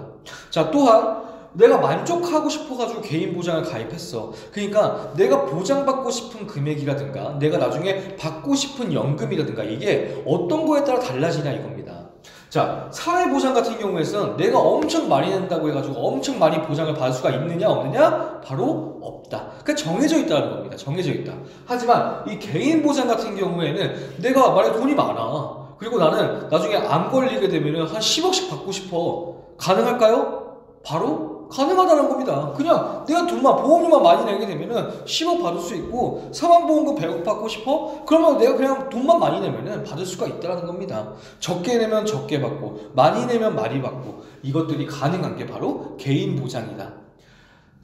자, 또한 내가 만족하고 싶어가지고 개인 보장을 가입했어. 그러니까 내가 보장받고 싶은 금액이라든가 내가 나중에 받고 싶은 연금이라든가 이게 어떤 거에 따라 달라지냐 이겁니다. 자, 사회보장 같은 경우에는 내가 엄청 많이 낸다고 해가지고 엄청 많이 보장을 받을 수가 있느냐 없느냐? 바로 없다. 그러니까 정해져 있다는 겁니다. 정해져 있다. 하지만 이 개인 보장 같은 경우에는 내가 만약에 돈이 많아. 그리고 나는 나중에 암 걸리게 되면 한 10억씩 받고 싶어. 가능할까요? 바로 가능하다는 겁니다. 그냥 내가 보험료만 많이 내게 되면은 10억 받을 수 있고 사망보험금 100억 받고 싶어? 그러면 내가 그냥 돈만 많이 내면은 받을 수가 있다는 겁니다. 적게 내면 적게 받고 많이 내면 많이 받고 이것들이 가능한 게 바로 개인 보장이다.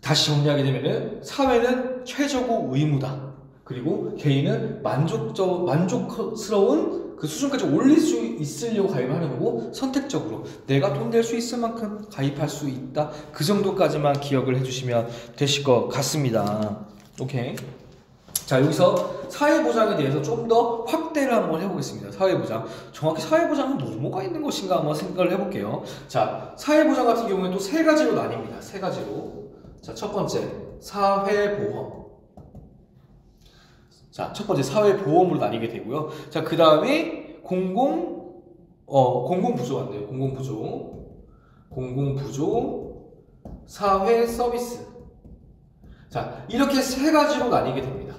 다시 정리하게 되면은 사회는 최저고 의무다. 그리고 개인은 만족스러운 그 수준까지 올릴 수 있으려고 가입하는 거고 선택적으로 내가 돈 낼 수 있을 만큼 가입할 수 있다. 그 정도까지만 기억을 해주시면 되실 것 같습니다. 오케이. 자, 여기서 사회보장에 대해서 좀 더 확대를 한번 해보겠습니다. 사회보장. 정확히 사회보장은 뭐가 있는 것인가 한번 생각을 해볼게요. 자, 사회보장 같은 경우에 또 세 가지로 나뉩니다. 세 가지로. 자, 첫 번째 사회보험. 자, 첫 번째 사회보험으로 나뉘게 되고요. 자, 그 다음에 공공부조가 있네요. 공공부조, 사회서비스. 자, 이렇게 세 가지로 나뉘게 됩니다.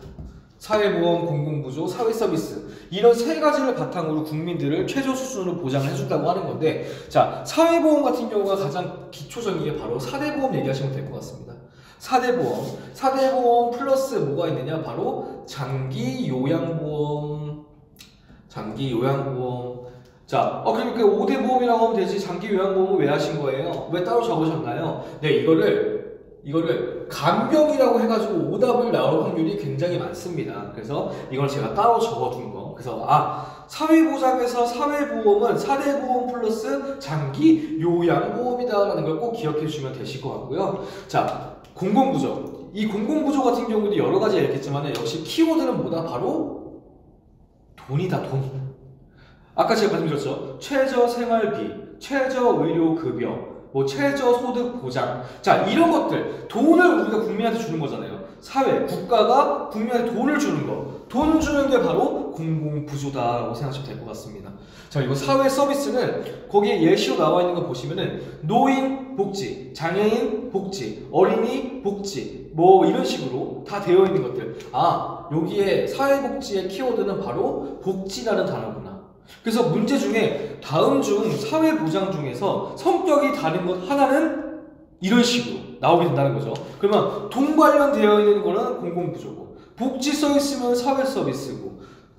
사회보험, 공공부조, 사회서비스. 이런 세 가지를 바탕으로 국민들을 최저 수준으로 보장을 해준다고 하는 건데, 자, 사회보험 같은 경우가 가장 기초적인 게 바로 4대 보험 얘기하시면 될 것 같습니다. 4대 보험 플러스 뭐가 있느냐? 바로 장기 요양보험. 자, 그러니까 5대 보험이라고 하면 되지. 장기 요양보험은 왜 하신 거예요? 왜 따로 적으셨나요? 네, 이거를 이거를 간병이라고 해가지고 오답을 나올 확률이 굉장히 많습니다. 그래서 이걸 제가 따로 적어둔 거. 그래서 사회보장에서 사회보험은 사대보험 플러스 장기 요양보험이다라는 걸 꼭 기억해 주시면 되실 것 같고요. 자, 공공부조. 이 공공부조 같은 경우도 여러 가지가 있겠지만 역시 키워드는 뭐다? 바로 돈이다, 돈. 아까 제가 말씀드렸죠. 최저생활비, 최저의료급여, 뭐 최저소득보장, 자 이런 것들, 돈을 우리가 국민한테 주는 거잖아요. 사회, 국가가 국민한테 돈을 주는 거, 돈 주는 게 바로 공공부조다라고 생각하시면 될 것 같습니다. 자, 그리고 사회 서비스는 거기에 예시로 나와 있는 거 보시면은 노인 복지, 장애인 복지, 어린이 복지, 뭐 이런 식으로 다 되어 있는 것들. 여기에 사회복지의 키워드는 바로 복지라는 단어구나. 그래서 문제 중에 다음 중 사회보장 중에서 성격이 다른 것 하나는 이런 식으로 나오게 된다는 거죠. 그러면 돈 관련되어 있는 거는 공공부조고, 복지 써 있으면 사회서비스고,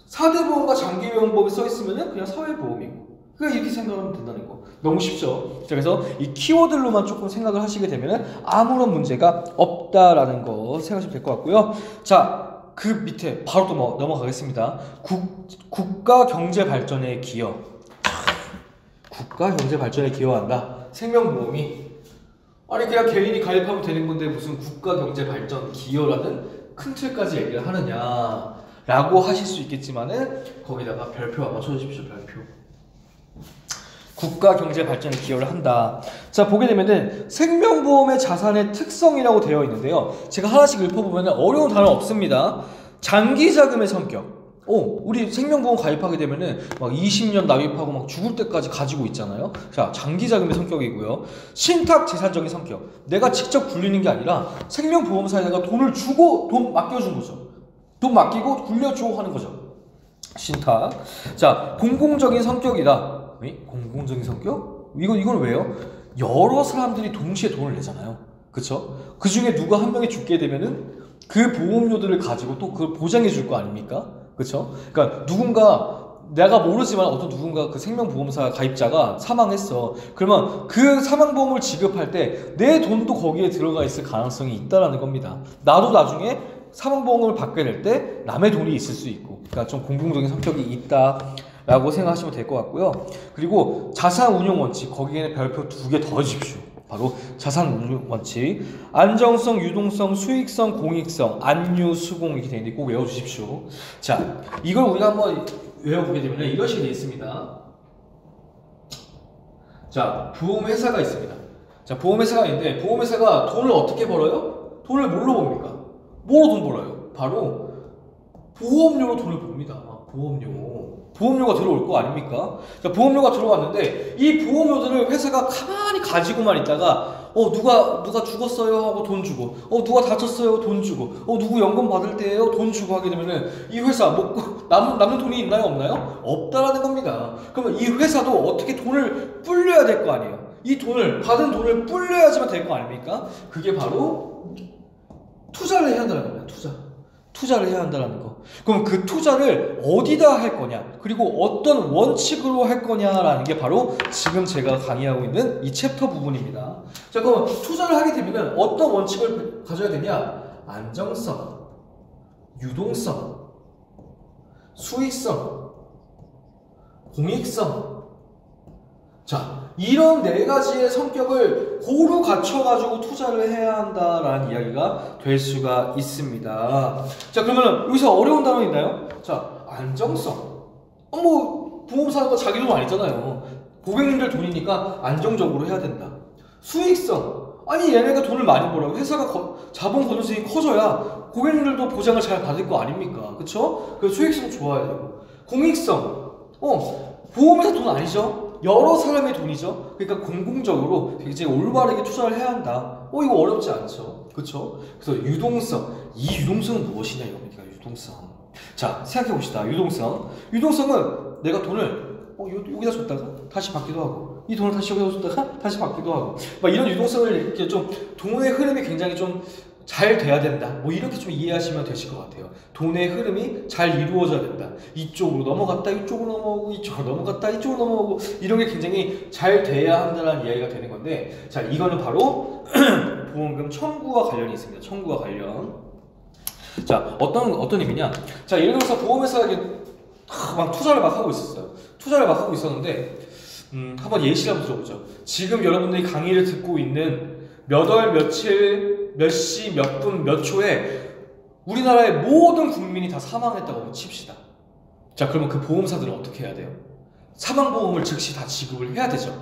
사대보험과 장기요양보험이 써 있으면 그냥 사회보험이고, 그러니까 이렇게 생각하면 된다는 거. 너무 쉽죠? 자, 그래서 이 키워드로만 조금 생각을 하시게 되면 아무런 문제가 없다라는 거 생각하시면 될 것 같고요. 자, 그 밑에 바로 또 넘어가겠습니다. 국가 경제 발전에 기여. 국가 경제 발전에 기여한다. 생명보험이 아니 그냥 개인이 가입하면 되는 건데 무슨 국가 경제 발전 기여라는 큰 틀까지 얘기를 하느냐라고 하실 수 있겠지만은 거기다가 별표 한번 쳐주십시오. 별표. 국가 경제 발전에 기여를 한다. 자, 보게 되면은 생명보험의 자산의 특성이라고 되어 있는데요. 제가 하나씩 읊어보면 어려운 단어 없습니다. 장기자금의 성격. 우리 생명보험 가입하게 되면은 막 20년 납입하고 막 죽을 때까지 가지고 있잖아요. 자, 장기자금의 성격이고요. 신탁재산적인 성격. 내가 직접 굴리는 게 아니라 생명보험사에다가 돈을 주고 돈 맡겨준 거죠. 돈 맡기고 굴려줘 하는 거죠. 신탁. 자, 공공적인 성격이다. 공공적인 성격? 이건 왜요? 여러 사람들이 동시에 돈을 내잖아요. 그쵸? 그 중에 누가 한 명이 죽게 되면은 그 보험료들을 가지고 또 그걸 보장해 줄 거 아닙니까? 그쵸? 그러니까 내가 모르지만 어떤 누군가 그 생명보험사 가입자가 사망했어. 그러면 그 사망보험을 지급할 때 내 돈도 거기에 들어가 있을 가능성이 있다라는 겁니다. 나도 나중에 사망보험을 받게 될 때 남의 돈이 있을 수 있고, 그러니까 좀 공공적인 성격이 있다 라고 생각하시면 될 것 같고요. 그리고 자산운용 원칙, 거기에는 별표 2개 더 주십시오. 바로 자산운용 원칙. 안정성, 유동성, 수익성, 공익성, 안유, 수공 이렇게 되어 있는데 꼭 외워주십시오. 자, 이걸 우리가 한번 외워보게 되면 이런 식으로 되어 있습니다. 자, 보험회사가 있습니다. 자, 보험회사가 있는데 보험회사가 돈을 어떻게 벌어요? 돈을 뭘로 봅니까? 뭐로 돈 벌어요? 바로 보험료로 돈을 벌입니다. 보험료가 들어올 거 아닙니까? 자, 보험료가 들어왔는데 이 보험료들을 회사가 가만히 가지고만 있다가 누가 죽었어요 하고 돈 주고, 누가 다쳤어요 돈 주고, 누구 연금 받을 때예요 돈 주고 하게 되면은 이 회사 먹고 남는 돈이 있나요 없나요? 없다라는 겁니다. 그러면 이 회사도 어떻게 돈을 불려야 될 거 아니에요? 이 돈을 받은 돈을 불려야지만 될 거 아닙니까? 그게 바로 투자를 해야 한다는 겁니다. 투자를 해야 한다는 거. 그럼 그 투자를 어디다 할 거냐, 그리고 어떤 원칙으로 할 거냐라는 게 바로 지금 제가 강의하고 있는 이 챕터 부분입니다. 자, 그럼 투자를 하게 되면 어떤 원칙을 가져야 되냐? 안정성, 유동성, 수익성, 공익성. 자, 이런 4가지의 성격을 고루 갖춰가지고 투자를 해야 한다라는 이야기가 될 수가 있습니다. 자, 그러면 여기서 어려운 단어 있나요? 자, 안정성. 보험사는 거 자기 돈 아니잖아요. 고객님들 돈이니까 안정적으로 해야 된다. 수익성. 아니, 얘네가 돈을 많이 벌어요. 회사가 자본 건수이 커져야 고객님들도 보장을 잘 받을 거 아닙니까? 그쵸? 그래서 수익성 좋아야 되고. 공익성. 보험회사 돈 아니죠? 여러 사람의 돈이죠. 그러니까 공공적으로 굉장히 올바르게 투자를 해야 한다. 이거 어렵지 않죠. 그쵸? 그래서 유동성. 이 유동성은 무엇이냐 이겁니다. 유동성. 자, 생각해 봅시다. 유동성은 내가 돈을 여기다 줬다가 다시 받기도 하고, 이 돈을 다시 여기다 줬다가 다시 받기도 하고, 막 이런 유동성을 이렇게 좀 돈의 흐름이 굉장히 좀 잘 돼야 된다. 이렇게 좀 이해하시면 되실 것 같아요. 돈의 흐름이 잘 이루어져야 된다. 이쪽으로 넘어갔다, 이쪽으로 넘어오고, 이쪽으로 넘어갔다, 이쪽으로 넘어오고, 이런 게 굉장히 잘 돼야 한다는 이야기가 되는 건데, 자, 이거는 바로 보험금 청구와 관련이 있습니다. 청구와 관련. 자, 어떤 의미냐? 자, 예를 들어서 보험회사가 막 투자를 막 하고 있었어요. 투자를 막 하고 있었는데, 한번 예시를 한번 들어보죠. 지금 여러분들이 강의를 듣고 있는 몇 월, 며칠, 몇 시, 몇 분, 몇 초에 우리나라의 모든 국민이 다 사망했다고 칩시다. 자, 그러면 그 보험사들은 어떻게 해야 돼요? 사망보험을 즉시 다 지급을 해야 되죠.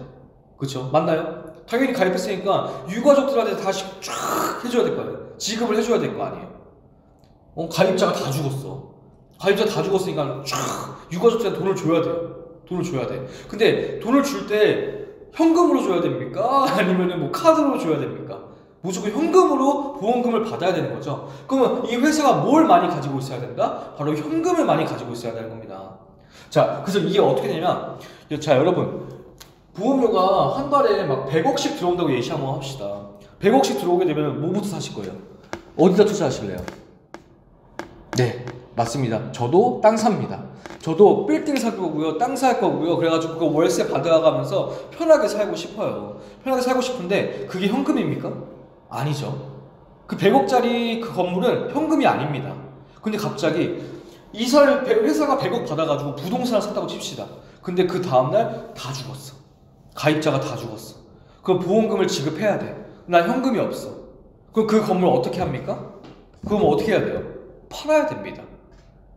그렇죠? 맞나요? 당연히 가입했으니까 유가족들한테 다시 쫙 해줘야 될 거 아니에요. 지급을 해줘야 될 거 아니에요. 가입자가 다 죽었어. 가입자 다 죽었으니까 쫙 유가족들한테 돈을 줘야 돼요. 돈을 줘야 돼. 근데 돈을 줄 때 현금으로 줘야 됩니까? 아니면은 뭐 카드로 줘야 됩니까? 무조건 현금으로 보험금을 받아야 되는 거죠. 그러면 이 회사가 뭘 많이 가지고 있어야 된다? 바로 현금을 많이 가지고 있어야 되는 겁니다. 자, 그래서 이게 어떻게 되냐면, 자, 여러분, 보험료가 한 달에 막 100억씩 들어온다고 예시 한번 합시다. 100억씩 들어오게 되면 뭐부터 사실 거예요? 어디다 투자하실래요? 네, 맞습니다. 저도 땅 삽니다. 저도 빌딩 살 거고요, 땅 살 거고요. 그래가지고 그거 월세 받아가면서 편하게 살고 싶어요. 편하게 살고 싶은데 그게 현금입니까? 아니죠. 그 100억짜리 그 건물은 현금이 아닙니다. 근데 갑자기 회사가 100억 받아가지고 부동산을 샀다고 칩시다. 근데 그 다음날 다 죽었어. 가입자가 다 죽었어. 그럼 보험금을 지급해야 돼. 난 현금이 없어. 그럼 그 건물 어떻게 합니까? 그럼 어떻게 해야 돼요? 팔아야 됩니다.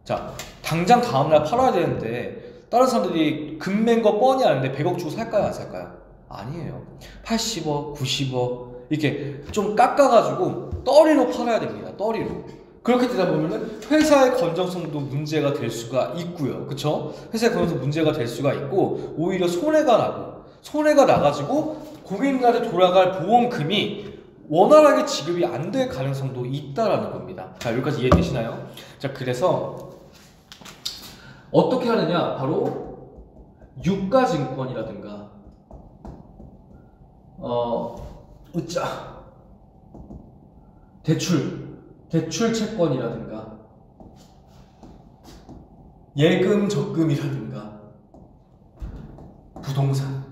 자, 당장 다음날 팔아야 되는데 다른 사람들이 금매인 거 뻔히 아는데 100억 주고 살까요? 안 살까요? 아니에요. 80억, 90억 이렇게 좀 깎아가지고 떨이로 팔아야 됩니다. 떨이로. 그렇게 되다 보면은 회사의 건전성도 문제가 될 수가 있고요. 그쵸? 회사의 건전성 문제가 될 수가 있고 오히려 손해가 나가지고 고객님한테 돌아갈 보험금이 원활하게 지급이 안 될 가능성도 있다라는 겁니다. 자, 여기까지 이해되시나요? 자, 그래서 어떻게 하느냐? 바로 유가증권이라든가 대출 채권이라든가 예금 적금이라든가 부동산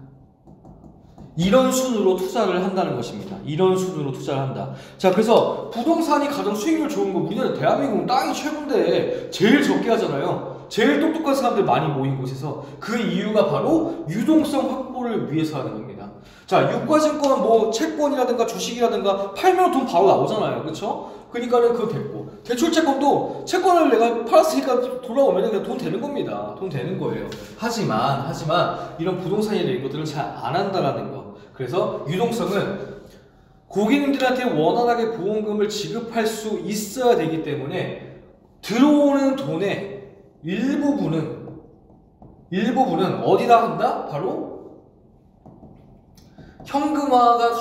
이런 순으로 투자를 한다는 것입니다. 이런 순으로 투자를 한다. 자, 그래서 부동산이 가장 수익률 좋은 거, 우리나라 대한민국은 땅이 최고인데 제일 적게 하잖아요. 제일 똑똑한 사람들 많이 모인 곳에서. 그 이유가 바로 유동성 확보를 위해서 하는 겁니다. 자, 유가증권 뭐 채권이라든가 주식이라든가 팔면 돈 바로 나오잖아요. 그렇죠? 그러니까는 그거 됐고, 대출채권도 채권을 내가 팔았으니까 돌아오면 그냥 돈 되는 겁니다. 돈 되는 거예요. 하지만 이런 부동산이나 이런 것들은 잘 안 한다라는 거. 그래서 유동성은 고객님들한테 원활하게 보험금을 지급할 수 있어야 되기 때문에 들어오는 돈의 일부분은 어디다 한다? 바로 현금화가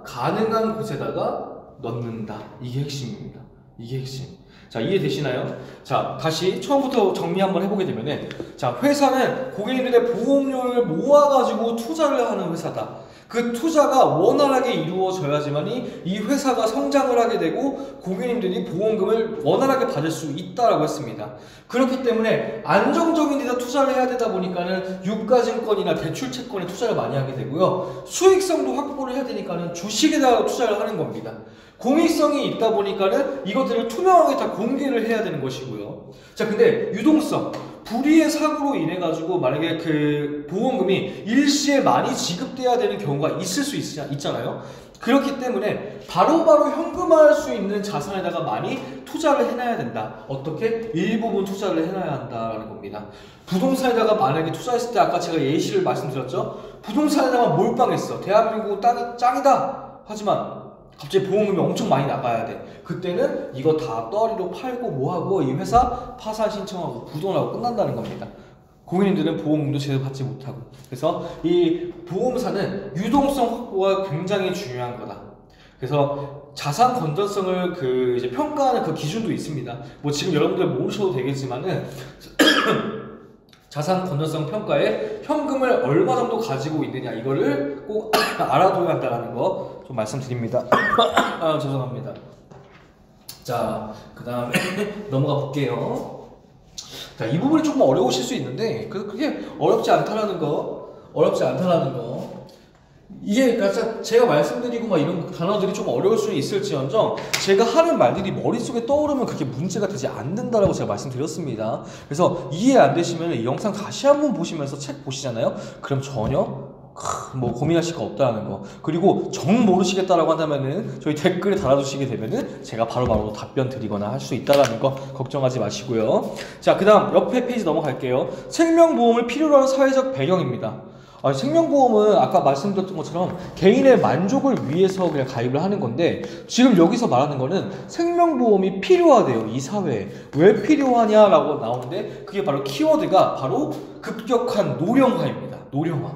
가능한 곳에다가 넣는다. 이게 핵심입니다. 이게 핵심. 자, 이해되시나요? 자, 다시 처음부터 정리 한번 해보게 되면은, 자, 회사는 고객님들의 보험료를 모아가지고 투자를 하는 회사다. 그 투자가 원활하게 이루어져야지만이 이 회사가 성장을 하게 되고 고객님들이 보험금을 원활하게 받을 수 있다라고 했습니다. 그렇기 때문에 안정적인 데다 투자를 해야 되다 보니까는 유가증권이나 대출채권에 투자를 많이 하게 되고요. 수익성도 확보를 해야 되니까는 주식에다가 투자를 하는 겁니다. 공익성이 있다 보니까는 이것들을 투명하게 다 공개를 해야 되는 것이고요. 자, 근데 유동성, 불의의 사고로 인해 가지고 만약에 그 보험금이 일시에 많이 지급돼야 되는 경우가 있을 수 있잖아요. 그렇기 때문에 바로바로 현금화할 수 있는 자산에다가 많이 투자를 해놔야 된다. 어떻게? 일부분 투자를 해놔야 한다라는 겁니다. 부동산에다가 만약에 투자했을 때 아까 제가 예시를 말씀드렸죠. 부동산에다가 몰빵했어. 대한민국 땅이 짱이다. 하지만 갑자기 보험금이 엄청 많이 나가야 돼. 그때는 이거 다 떨이로 팔고 뭐하고 이 회사 파산 신청하고 부도나고 끝난다는 겁니다. 고객님들은 보험금도 제대로 받지 못하고. 그래서 이 보험사는 유동성 확보가 굉장히 중요한 거다. 그래서 자산 건전성을 이제 평가하는 그 기준도 있습니다. 뭐 지금 여러분들 모르셔도 되겠지만은 자산 건전성 평가에 현금을 얼마 정도 가지고 있느냐 이거를 꼭 알아둬야 한다는 거 좀 말씀드립니다. 죄송합니다. 자, 그 다음에 넘어가 볼게요. 자, 이 부분이 조금 어려우실 수 있는데 그게 어렵지 않다라는 거. 이게 그러니까 제가 말씀드리고 막 이런 단어들이 좀 어려울 수는 있을지언정 제가 하는 말들이 머릿속에 떠오르면 그게 문제가 되지 않는다라고 제가 말씀드렸습니다. 그래서 이해 안 되시면 이 영상 다시 한번 보시면서 책 보시잖아요. 그럼 전혀 뭐 고민하실 거 없다는 거. 그리고 정 모르시겠다라고 한다면은 저희 댓글에 달아주시게 되면은 제가 바로바로 답변 드리거나 할 수 있다라는 거 걱정하지 마시고요. 자, 그다음 옆에 페이지 넘어갈게요. 생명보험을 필요로 하는 사회적 배경입니다. 생명보험은 아까 말씀드렸던 것처럼 개인의 만족을 위해서 그냥 가입을 하는 건데, 지금 여기서 말하는 거는 생명보험이 필요하대요. 이 사회에. 왜 필요하냐라고 나오는데, 그게 바로 키워드가 바로 급격한 노령화입니다. 노령화.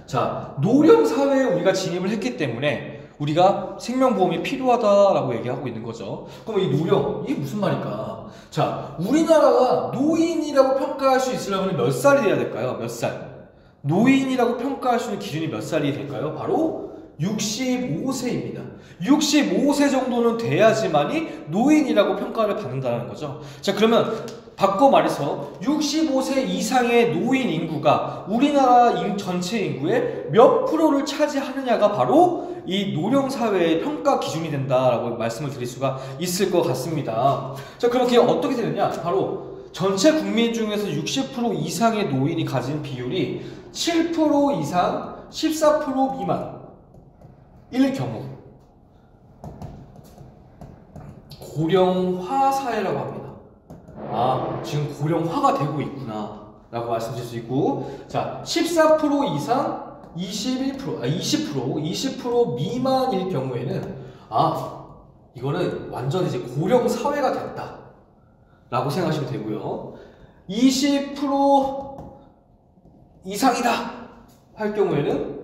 자, 노령사회에 우리가 진입을 했기 때문에 우리가 생명보험이 필요하다라고 얘기하고 있는 거죠. 그럼 이 노령, 이게 무슨 말일까? 자, 우리나라가 노인이라고 평가할 수 있으려면 몇 살이 돼야 될까요? 몇 살? 노인이라고 평가할 수 있는 기준이 몇 살이 될까요? 바로 65세입니다. 65세 정도는 돼야지만이 노인이라고 평가를 받는다는 거죠. 자, 그러면 바꿔 말해서 65세 이상의 노인 인구가 우리나라 전체 인구의 몇 프로를 차지하느냐가 바로 이 노령사회의 평가 기준이 된다라고 말씀을 드릴 수가 있을 것 같습니다. 자, 그럼 그게 어떻게 되느냐? 바로 전체 국민 중에서 60% 이상의 노인이 가진 비율이 7% 이상 14% 미만일 경우 고령화 사회라고 합니다. 지금 고령화가 되고 있구나 라고 말씀드릴 수 있고, 자, 14% 이상 20% 미만일 경우에는 이거는 완전 이제 고령 사회가 됐다 라고 생각하시면 되고요. 20% 이상이다 할 경우에는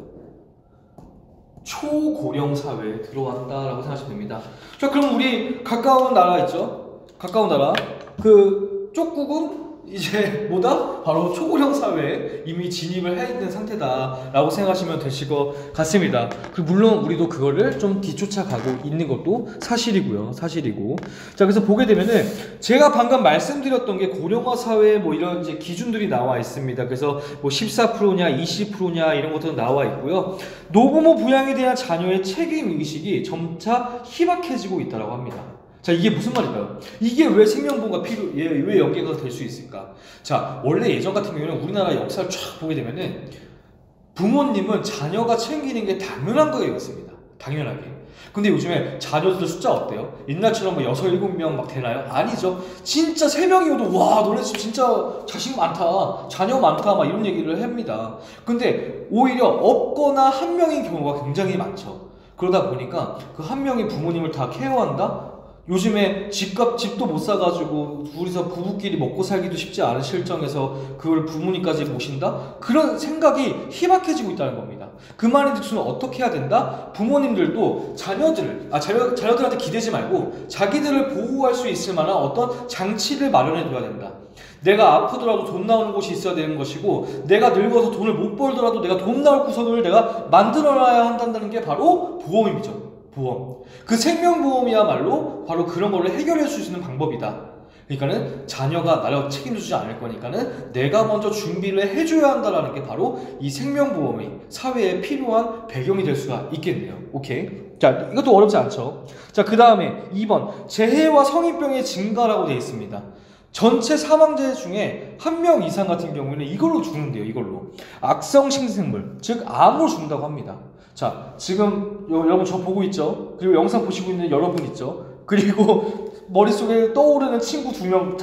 초고령 사회에 들어왔다라고 생각하시면 됩니다. 자, 그럼 우리 가까운 나라 있죠? 가까운 나라. 그 쪽국은 이제 뭐다? 바로 초고령 사회에 이미 진입을 해 있는 상태다라고 생각하시면 되실 것 같습니다. 그리고 물론 우리도 그거를 좀 뒤쫓아가고 있는 것도 사실이고요. 사실이고. 자, 그래서 보게 되면은 제가 방금 말씀드렸던 게 고령화 사회 뭐 이런 이제 기준들이 나와 있습니다. 그래서 뭐 14%냐 20%냐 이런 것도 나와 있고요. 노부모 부양에 대한 자녀의 책임 의식이 점차 희박해지고 있다고 합니다. 자, 이게 무슨 말일까요? 이게 왜 생명보험과 왜 연계가 될 수 있을까? 자, 원래 예전 같은 경우에는 우리나라 역사를 쫙 보게 되면은 부모님은 자녀가 챙기는 게 당연한 거였습니다. 당연하게. 근데 요즘에 자녀들 숫자 어때요? 옛날처럼 뭐 6, 7명 막 되나요? 아니죠. 진짜 3명이어도 와, 너네 집 진짜 자식 많다, 자녀 많다 막 이런 얘기를 합니다. 근데 오히려 없거나 한 명인 경우가 굉장히 많죠. 그러다 보니까 그 한 명이 부모님을 다 케어한다? 요즘에 집도 못 사가지고 둘이서 부부끼리 먹고 살기도 쉽지 않은 실정에서 그걸 부모님까지 모신다? 그런 생각이 희박해지고 있다는 겁니다. 그 말인 즉슨 어떻게 해야 된다? 부모님들도 자녀들한테 기대지 말고 자기들을 보호할 수 있을 만한 어떤 장치를 마련해 둬야 된다. 내가 아프더라도 돈 나오는 곳이 있어야 되는 것이고, 내가 늙어서 돈을 못 벌더라도 내가 돈 나올 구석을 내가 만들어놔야 한다는 게 바로 보험이죠. 보험. 그 생명보험이야말로 바로 그런 거를 해결해 줄 수 있는 방법이다. 그러니까는 자녀가 나를 책임지지 않을 거니까는 내가 먼저 준비를 해줘야 한다는 게 바로 이 생명보험이 사회에 필요한 배경이 될 수가 있겠네요. 오케이. 자, 이것도 어렵지 않죠. 자, 그 다음에 2번. 재해와 성인병의 증가라고 되어 있습니다. 전체 사망자 중에 한 명 이상 같은 경우에는 이걸로 죽는데요. 이걸로. 악성 신생물, 즉 암으로 죽는다고 합니다. 자, 지금 여러분 저 보고 있죠? 그리고 영상 보시고 있는 여러분 있죠? 그리고 머릿속에 떠오르는 친구 2명,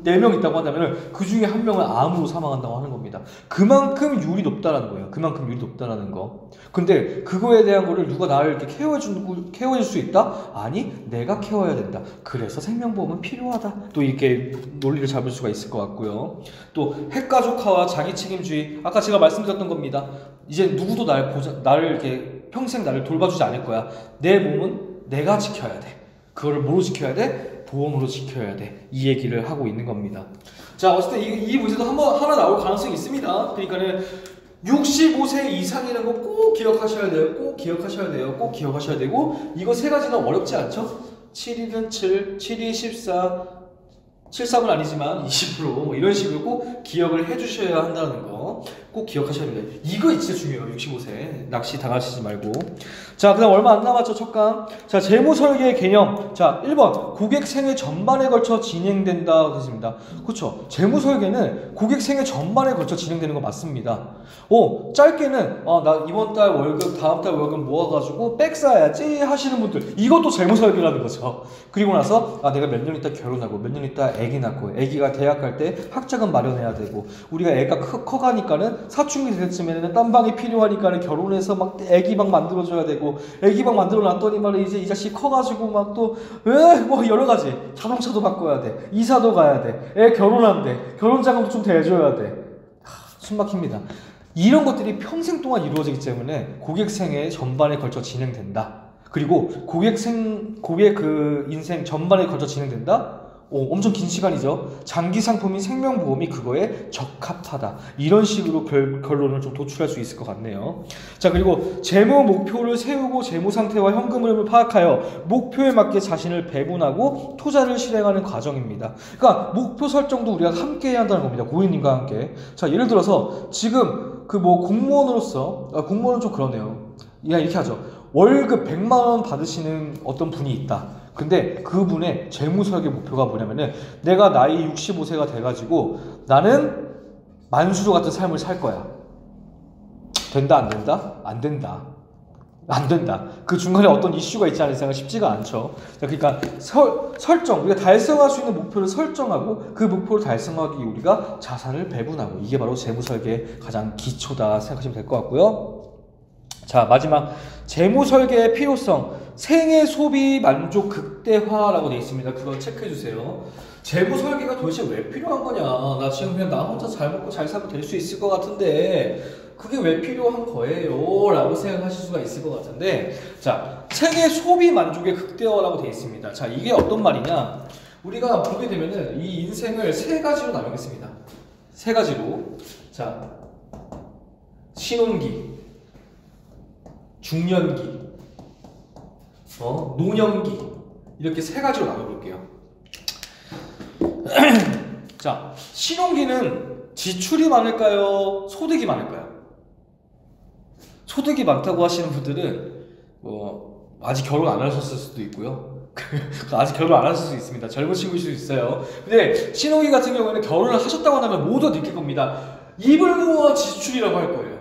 4명 있다고 한다면 그 중에 한 명은 암으로 사망한다고 하는 겁니다. 그만큼 율이 높다라는 거예요. 그만큼 율이 높다라는 거. 근데 그거에 대한 거를 누가 나를 이렇게 케어해줄 수 있다? 아니, 내가 케어해야 된다. 그래서 생명보험은 필요하다. 또 이렇게 논리를 잡을 수가 있을 것 같고요. 또 핵가족화와 자기책임주의. 아까 제가 말씀드렸던 겁니다. 이제 누구도 나를 이렇게 평생 나를 돌봐주지 않을 거야. 내 몸은 내가 지켜야 돼. 그거를 뭐로 지켜야 돼? 보험으로 지켜야 돼. 이 얘기를 하고 있는 겁니다. 자, 어쨌든 이 문제도 하나 나올 가능성이 있습니다. 그러니까는 65세 이상이라는 거 꼭 기억하셔야 돼요. 꼭 기억하셔야 돼요. 꼭 기억하셔야 되고, 이거 세 가지는 어렵지 않죠? 7일은 7, 7이 14, 7, 3은 아니지만 20% 뭐 이런 식으로 꼭 기억을 해주셔야 한다는 거 꼭 기억하셔야 됩니다. 이거 진짜 중요해요. 65세 낚시 당하시지 말고. 자, 그 다음 얼마 안 남았죠, 첫 강. 자, 재무설계의 개념. 자, 1번 고객 생애 전반에 걸쳐 진행된다 그랬습니다. 그렇죠. 재무설계는 고객 생애 전반에 걸쳐 진행되는 거 맞습니다. 짧게는 나 이번 달 월급 다음 달 월급 모아가지고 백 사야지 하시는 분들, 이것도 재무설계라는 거죠. 그리고 나서 내가 몇 년 있다 결혼하고 몇 년 있다 아기 낳고, 아기가 대학 갈 때 학자금 마련해야 되고, 우리가 애가 커가니까는 사춘기 때쯤에는 딴 방이 필요하니까는 결혼해서 막 아기 방 만들어줘야 되고, 아기 방 만들어 놨더니 말이야 이제 이 자식 커가지고 막 또 뭐 여러 가지, 자동차도 바꿔야 돼, 이사도 가야 돼, 애 결혼한대, 결혼 자금도 좀 대줘야 돼. 숨 막힙니다. 이런 것들이 평생 동안 이루어지기 때문에 고객 생애 전반에 걸쳐 진행된다. 그리고 고객 그 인생 전반에 걸쳐 진행된다? 엄청 긴 시간이죠. 장기 상품인 생명보험이 그거에 적합하다. 이런 식으로 결론을 좀 도출할 수 있을 것 같네요. 자, 그리고 재무 목표를 세우고 재무 상태와 현금 흐름을 파악하여 목표에 맞게 자신을 배분하고 투자를 실행하는 과정입니다. 그러니까 목표 설정도 우리가 함께 해야 한다는 겁니다. 고객님과 함께. 자, 예를 들어서 지금 공무원으로서, 공무원은 좀 그러네요. 이렇게 하죠. 월급 100만 원 받으시는 어떤 분이 있다. 근데 그분의 재무설계 목표가 뭐냐면은, 내가 나이 65세가 돼가지고 나는 만수르 같은 삶을 살 거야. 된다 안 된다? 안 된다. 안 된다. 그 중간에 어떤 이슈가 있지 않은 이상은 쉽지가 않죠. 그러니까 설정, 우리가 달성할 수 있는 목표를 설정하고 그 목표를 달성하기 위해 우리가 자산을 배분하고, 이게 바로 재무설계의 가장 기초다 생각하시면 될 것 같고요. 자, 마지막 재무설계의 필요성, 생애 소비 만족 극대화라고 되어 있습니다. 그거 체크해 주세요. 재무설계가 도대체 왜 필요한 거냐? 나 지금 그냥 나 혼자 잘 먹고 잘 살면 될 수 있을 것 같은데 그게 왜 필요한 거예요? 라고 생각하실 수가 있을 것 같은데, 자, 생애 소비 만족의 극대화라고 되어 있습니다. 자, 이게 어떤 말이냐? 우리가 보게 되면은 이 인생을 세 가지로 나누겠습니다. 세 가지로. 자, 신혼기, 중년기, 노년기, 이렇게 세 가지로 나눠볼게요. 자, 신혼기는 지출이 많을까요? 소득이 많을까요? 소득이 많다고 하시는 분들은 아직 결혼 안 하셨을 수도 있고요. 아직 결혼 안 하실 수 있습니다. 젊은 친구일 수도 있어요. 근데 신혼기 같은 경우에는 결혼을 하셨다고 하면 모두 느낄 겁니다. 입을 모아 지출이라고 할 거예요.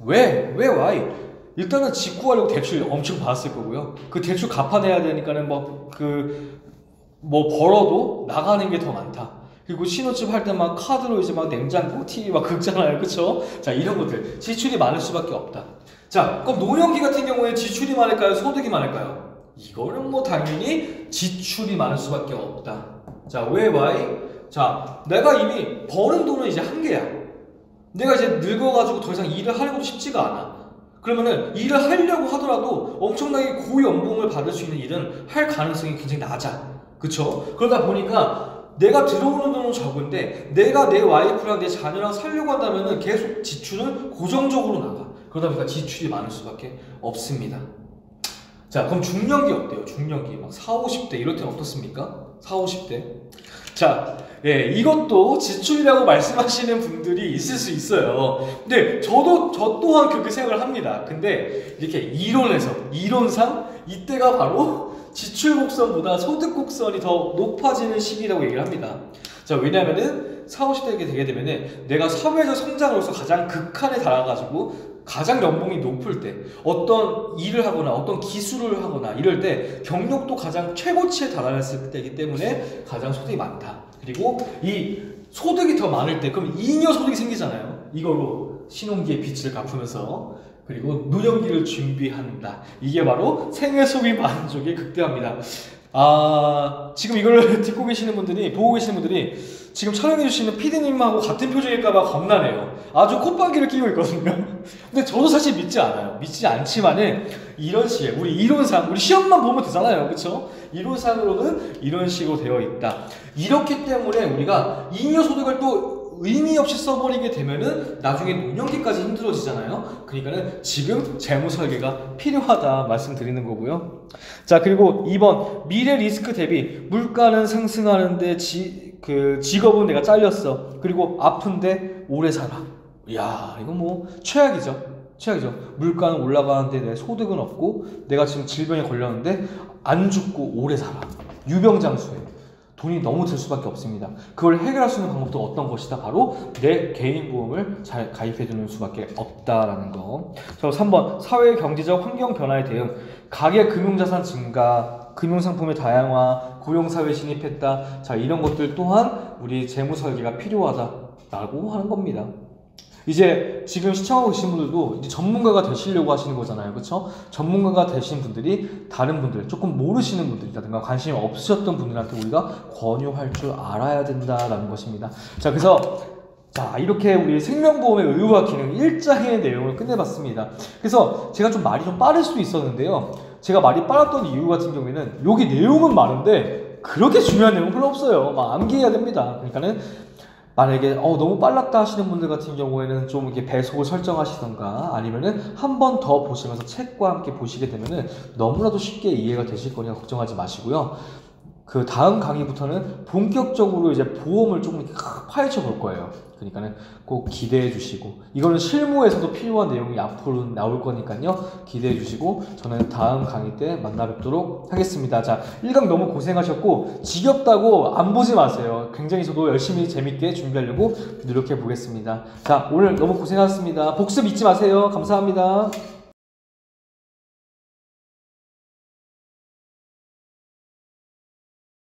왜? why? 일단은 집 구하려고 대출 엄청 받았을 거고요. 그 대출 갚아내야 되니까는 벌어도 나가는 게 더 많다. 그리고 신혼집 할 때 막 카드로 이제 막 냉장고, TV 막 긁잖아요. 그쵸? 자, 이런 것들. 지출이 많을 수밖에 없다. 자, 그럼 노년기 같은 경우에 지출이 많을까요? 소득이 많을까요? 이거는 당연히 지출이 많을 수밖에 없다. 자, 왜, why? 자, 내가 이미 버는 돈은 이제 한계야. 내가 이제 늙어가지고 더 이상 일을 하려고도 쉽지가 않아. 그러면은 일을 하려고 하더라도 엄청나게 고연봉을 받을 수 있는 일은 할 가능성이 굉장히 낮아. 그쵸? 그러다 보니까 내가 들어오는 돈은 적은데 내가 내 와이프랑 내 자녀랑 살려고 한다면은 계속 지출은 고정적으로 나가. 그러다 보니까 지출이 많을 수밖에 없습니다. 자, 그럼 중년기 어때요? 중년기 막 40, 50대 이럴 때는 어떻습니까? 40, 50대. 자, 이것도 지출이라고 말씀하시는 분들이 있을 수 있어요. 근데 저 또한 그렇게 생각을 합니다. 근데 이렇게 이론상 이때가 바로 지출 곡선보다 소득 곡선이 더 높아지는 시기라고 얘기를 합니다. 자, 왜냐면은 40, 50대가 되게 되면은 내가 사회적 성장으로서 가장 극한에 달아가지고 가장 연봉이 높을 때, 어떤 일을 하거나 어떤 기술을 하거나 이럴 때 경력도 가장 최고치에 달했을 때이기 때문에 가장 소득이 많다. 그리고 이 소득이 더 많을 때 그럼 잉여 소득이 생기잖아요. 이걸로 신혼기의 빚을 갚으면서, 그리고 노년기를 준비한다. 이게 바로 생애 소비 만족의 극대화입니다. 지금 이걸 듣고 계시는 분들이, 보고 계시는 분들이 지금 촬영해주시는 PD님하고 같은 표정일까봐 겁나네요. 아주 콧방귀를 끼고 있거든요. 근데 저도 사실 믿지 않아요. 믿지 않지만은 이런 식의 우리 이론상, 우리 시험만 보면 되잖아요. 그쵸? 이론상으로는 이런 식으로 되어 있다. 이렇기 때문에 우리가 잉여소득을 또 의미 없이 써버리게 되면은 나중에 노년기까지 힘들어지잖아요. 그러니까는 지금 재무 설계가 필요하다 말씀드리는 거고요. 자, 그리고 2번 미래 리스크 대비 물가는 상승하는데 직업은 내가 잘렸어. 그리고 아픈데 오래 살아. 이야, 이건 뭐 최악이죠. 물가는 올라가는데 내 소득은 없고 내가 지금 질병에 걸렸는데 안 죽고 오래 살아. 유병장수해. 돈이 너무 들 수밖에 없습니다. 그걸 해결할 수 있는 방법도 어떤 것이다? 바로 내 개인 보험을 잘 가입해 두는 수밖에 없다라는 거. 3번 사회 경제적 환경 변화에 대응. 가계 금융자산 증가, 금융상품의 다양화, 고용사회 진입했다. 자, 이런 것들 또한 우리 재무 설계가 필요하다라고 하는 겁니다. 이제 지금 시청하고 계신 분들도 이제 전문가가 되시려고 하시는 거잖아요. 그렇죠? 전문가가 되신 분들이 다른 분들, 조금 모르시는 분들이라든가 관심이 없으셨던 분들한테 우리가 권유할 줄 알아야 된다라는 것입니다. 자, 그래서 이렇게 우리 생명보험의 의무화 기능 1장의 내용을 끝내봤습니다. 그래서 제가 좀 말이 좀 빠를 수도 있었는데요. 제가 말이 빨랐던 이유 같은 경우에는 여기 내용은 많은데 그렇게 중요한 내용은 별로 없어요. 막 암기해야 됩니다. 그러니까는 만약에 너무 빨랐다 하시는 분들 같은 경우에는 좀 이렇게 배속을 설정하시던가 아니면은 한 번 더 보시면서 책과 함께 보시게 되면은 너무나도 쉽게 이해가 되실 거니까 걱정하지 마시고요. 그 다음 강의부터는 본격적으로 이제 보험을 조금 이렇게 파헤쳐 볼 거예요. 그러니까는 꼭 기대해 주시고, 이거는 실무에서도 필요한 내용이 앞으로 나올 거니까요. 기대해 주시고, 저는 다음 강의 때 만나 뵙도록 하겠습니다. 자, 1강 너무 고생하셨고, 지겹다고 안 보지 마세요. 굉장히 저도 열심히 재밌게 준비하려고 노력해 보겠습니다. 자, 오늘 너무 고생하셨습니다. 복습 잊지 마세요. 감사합니다.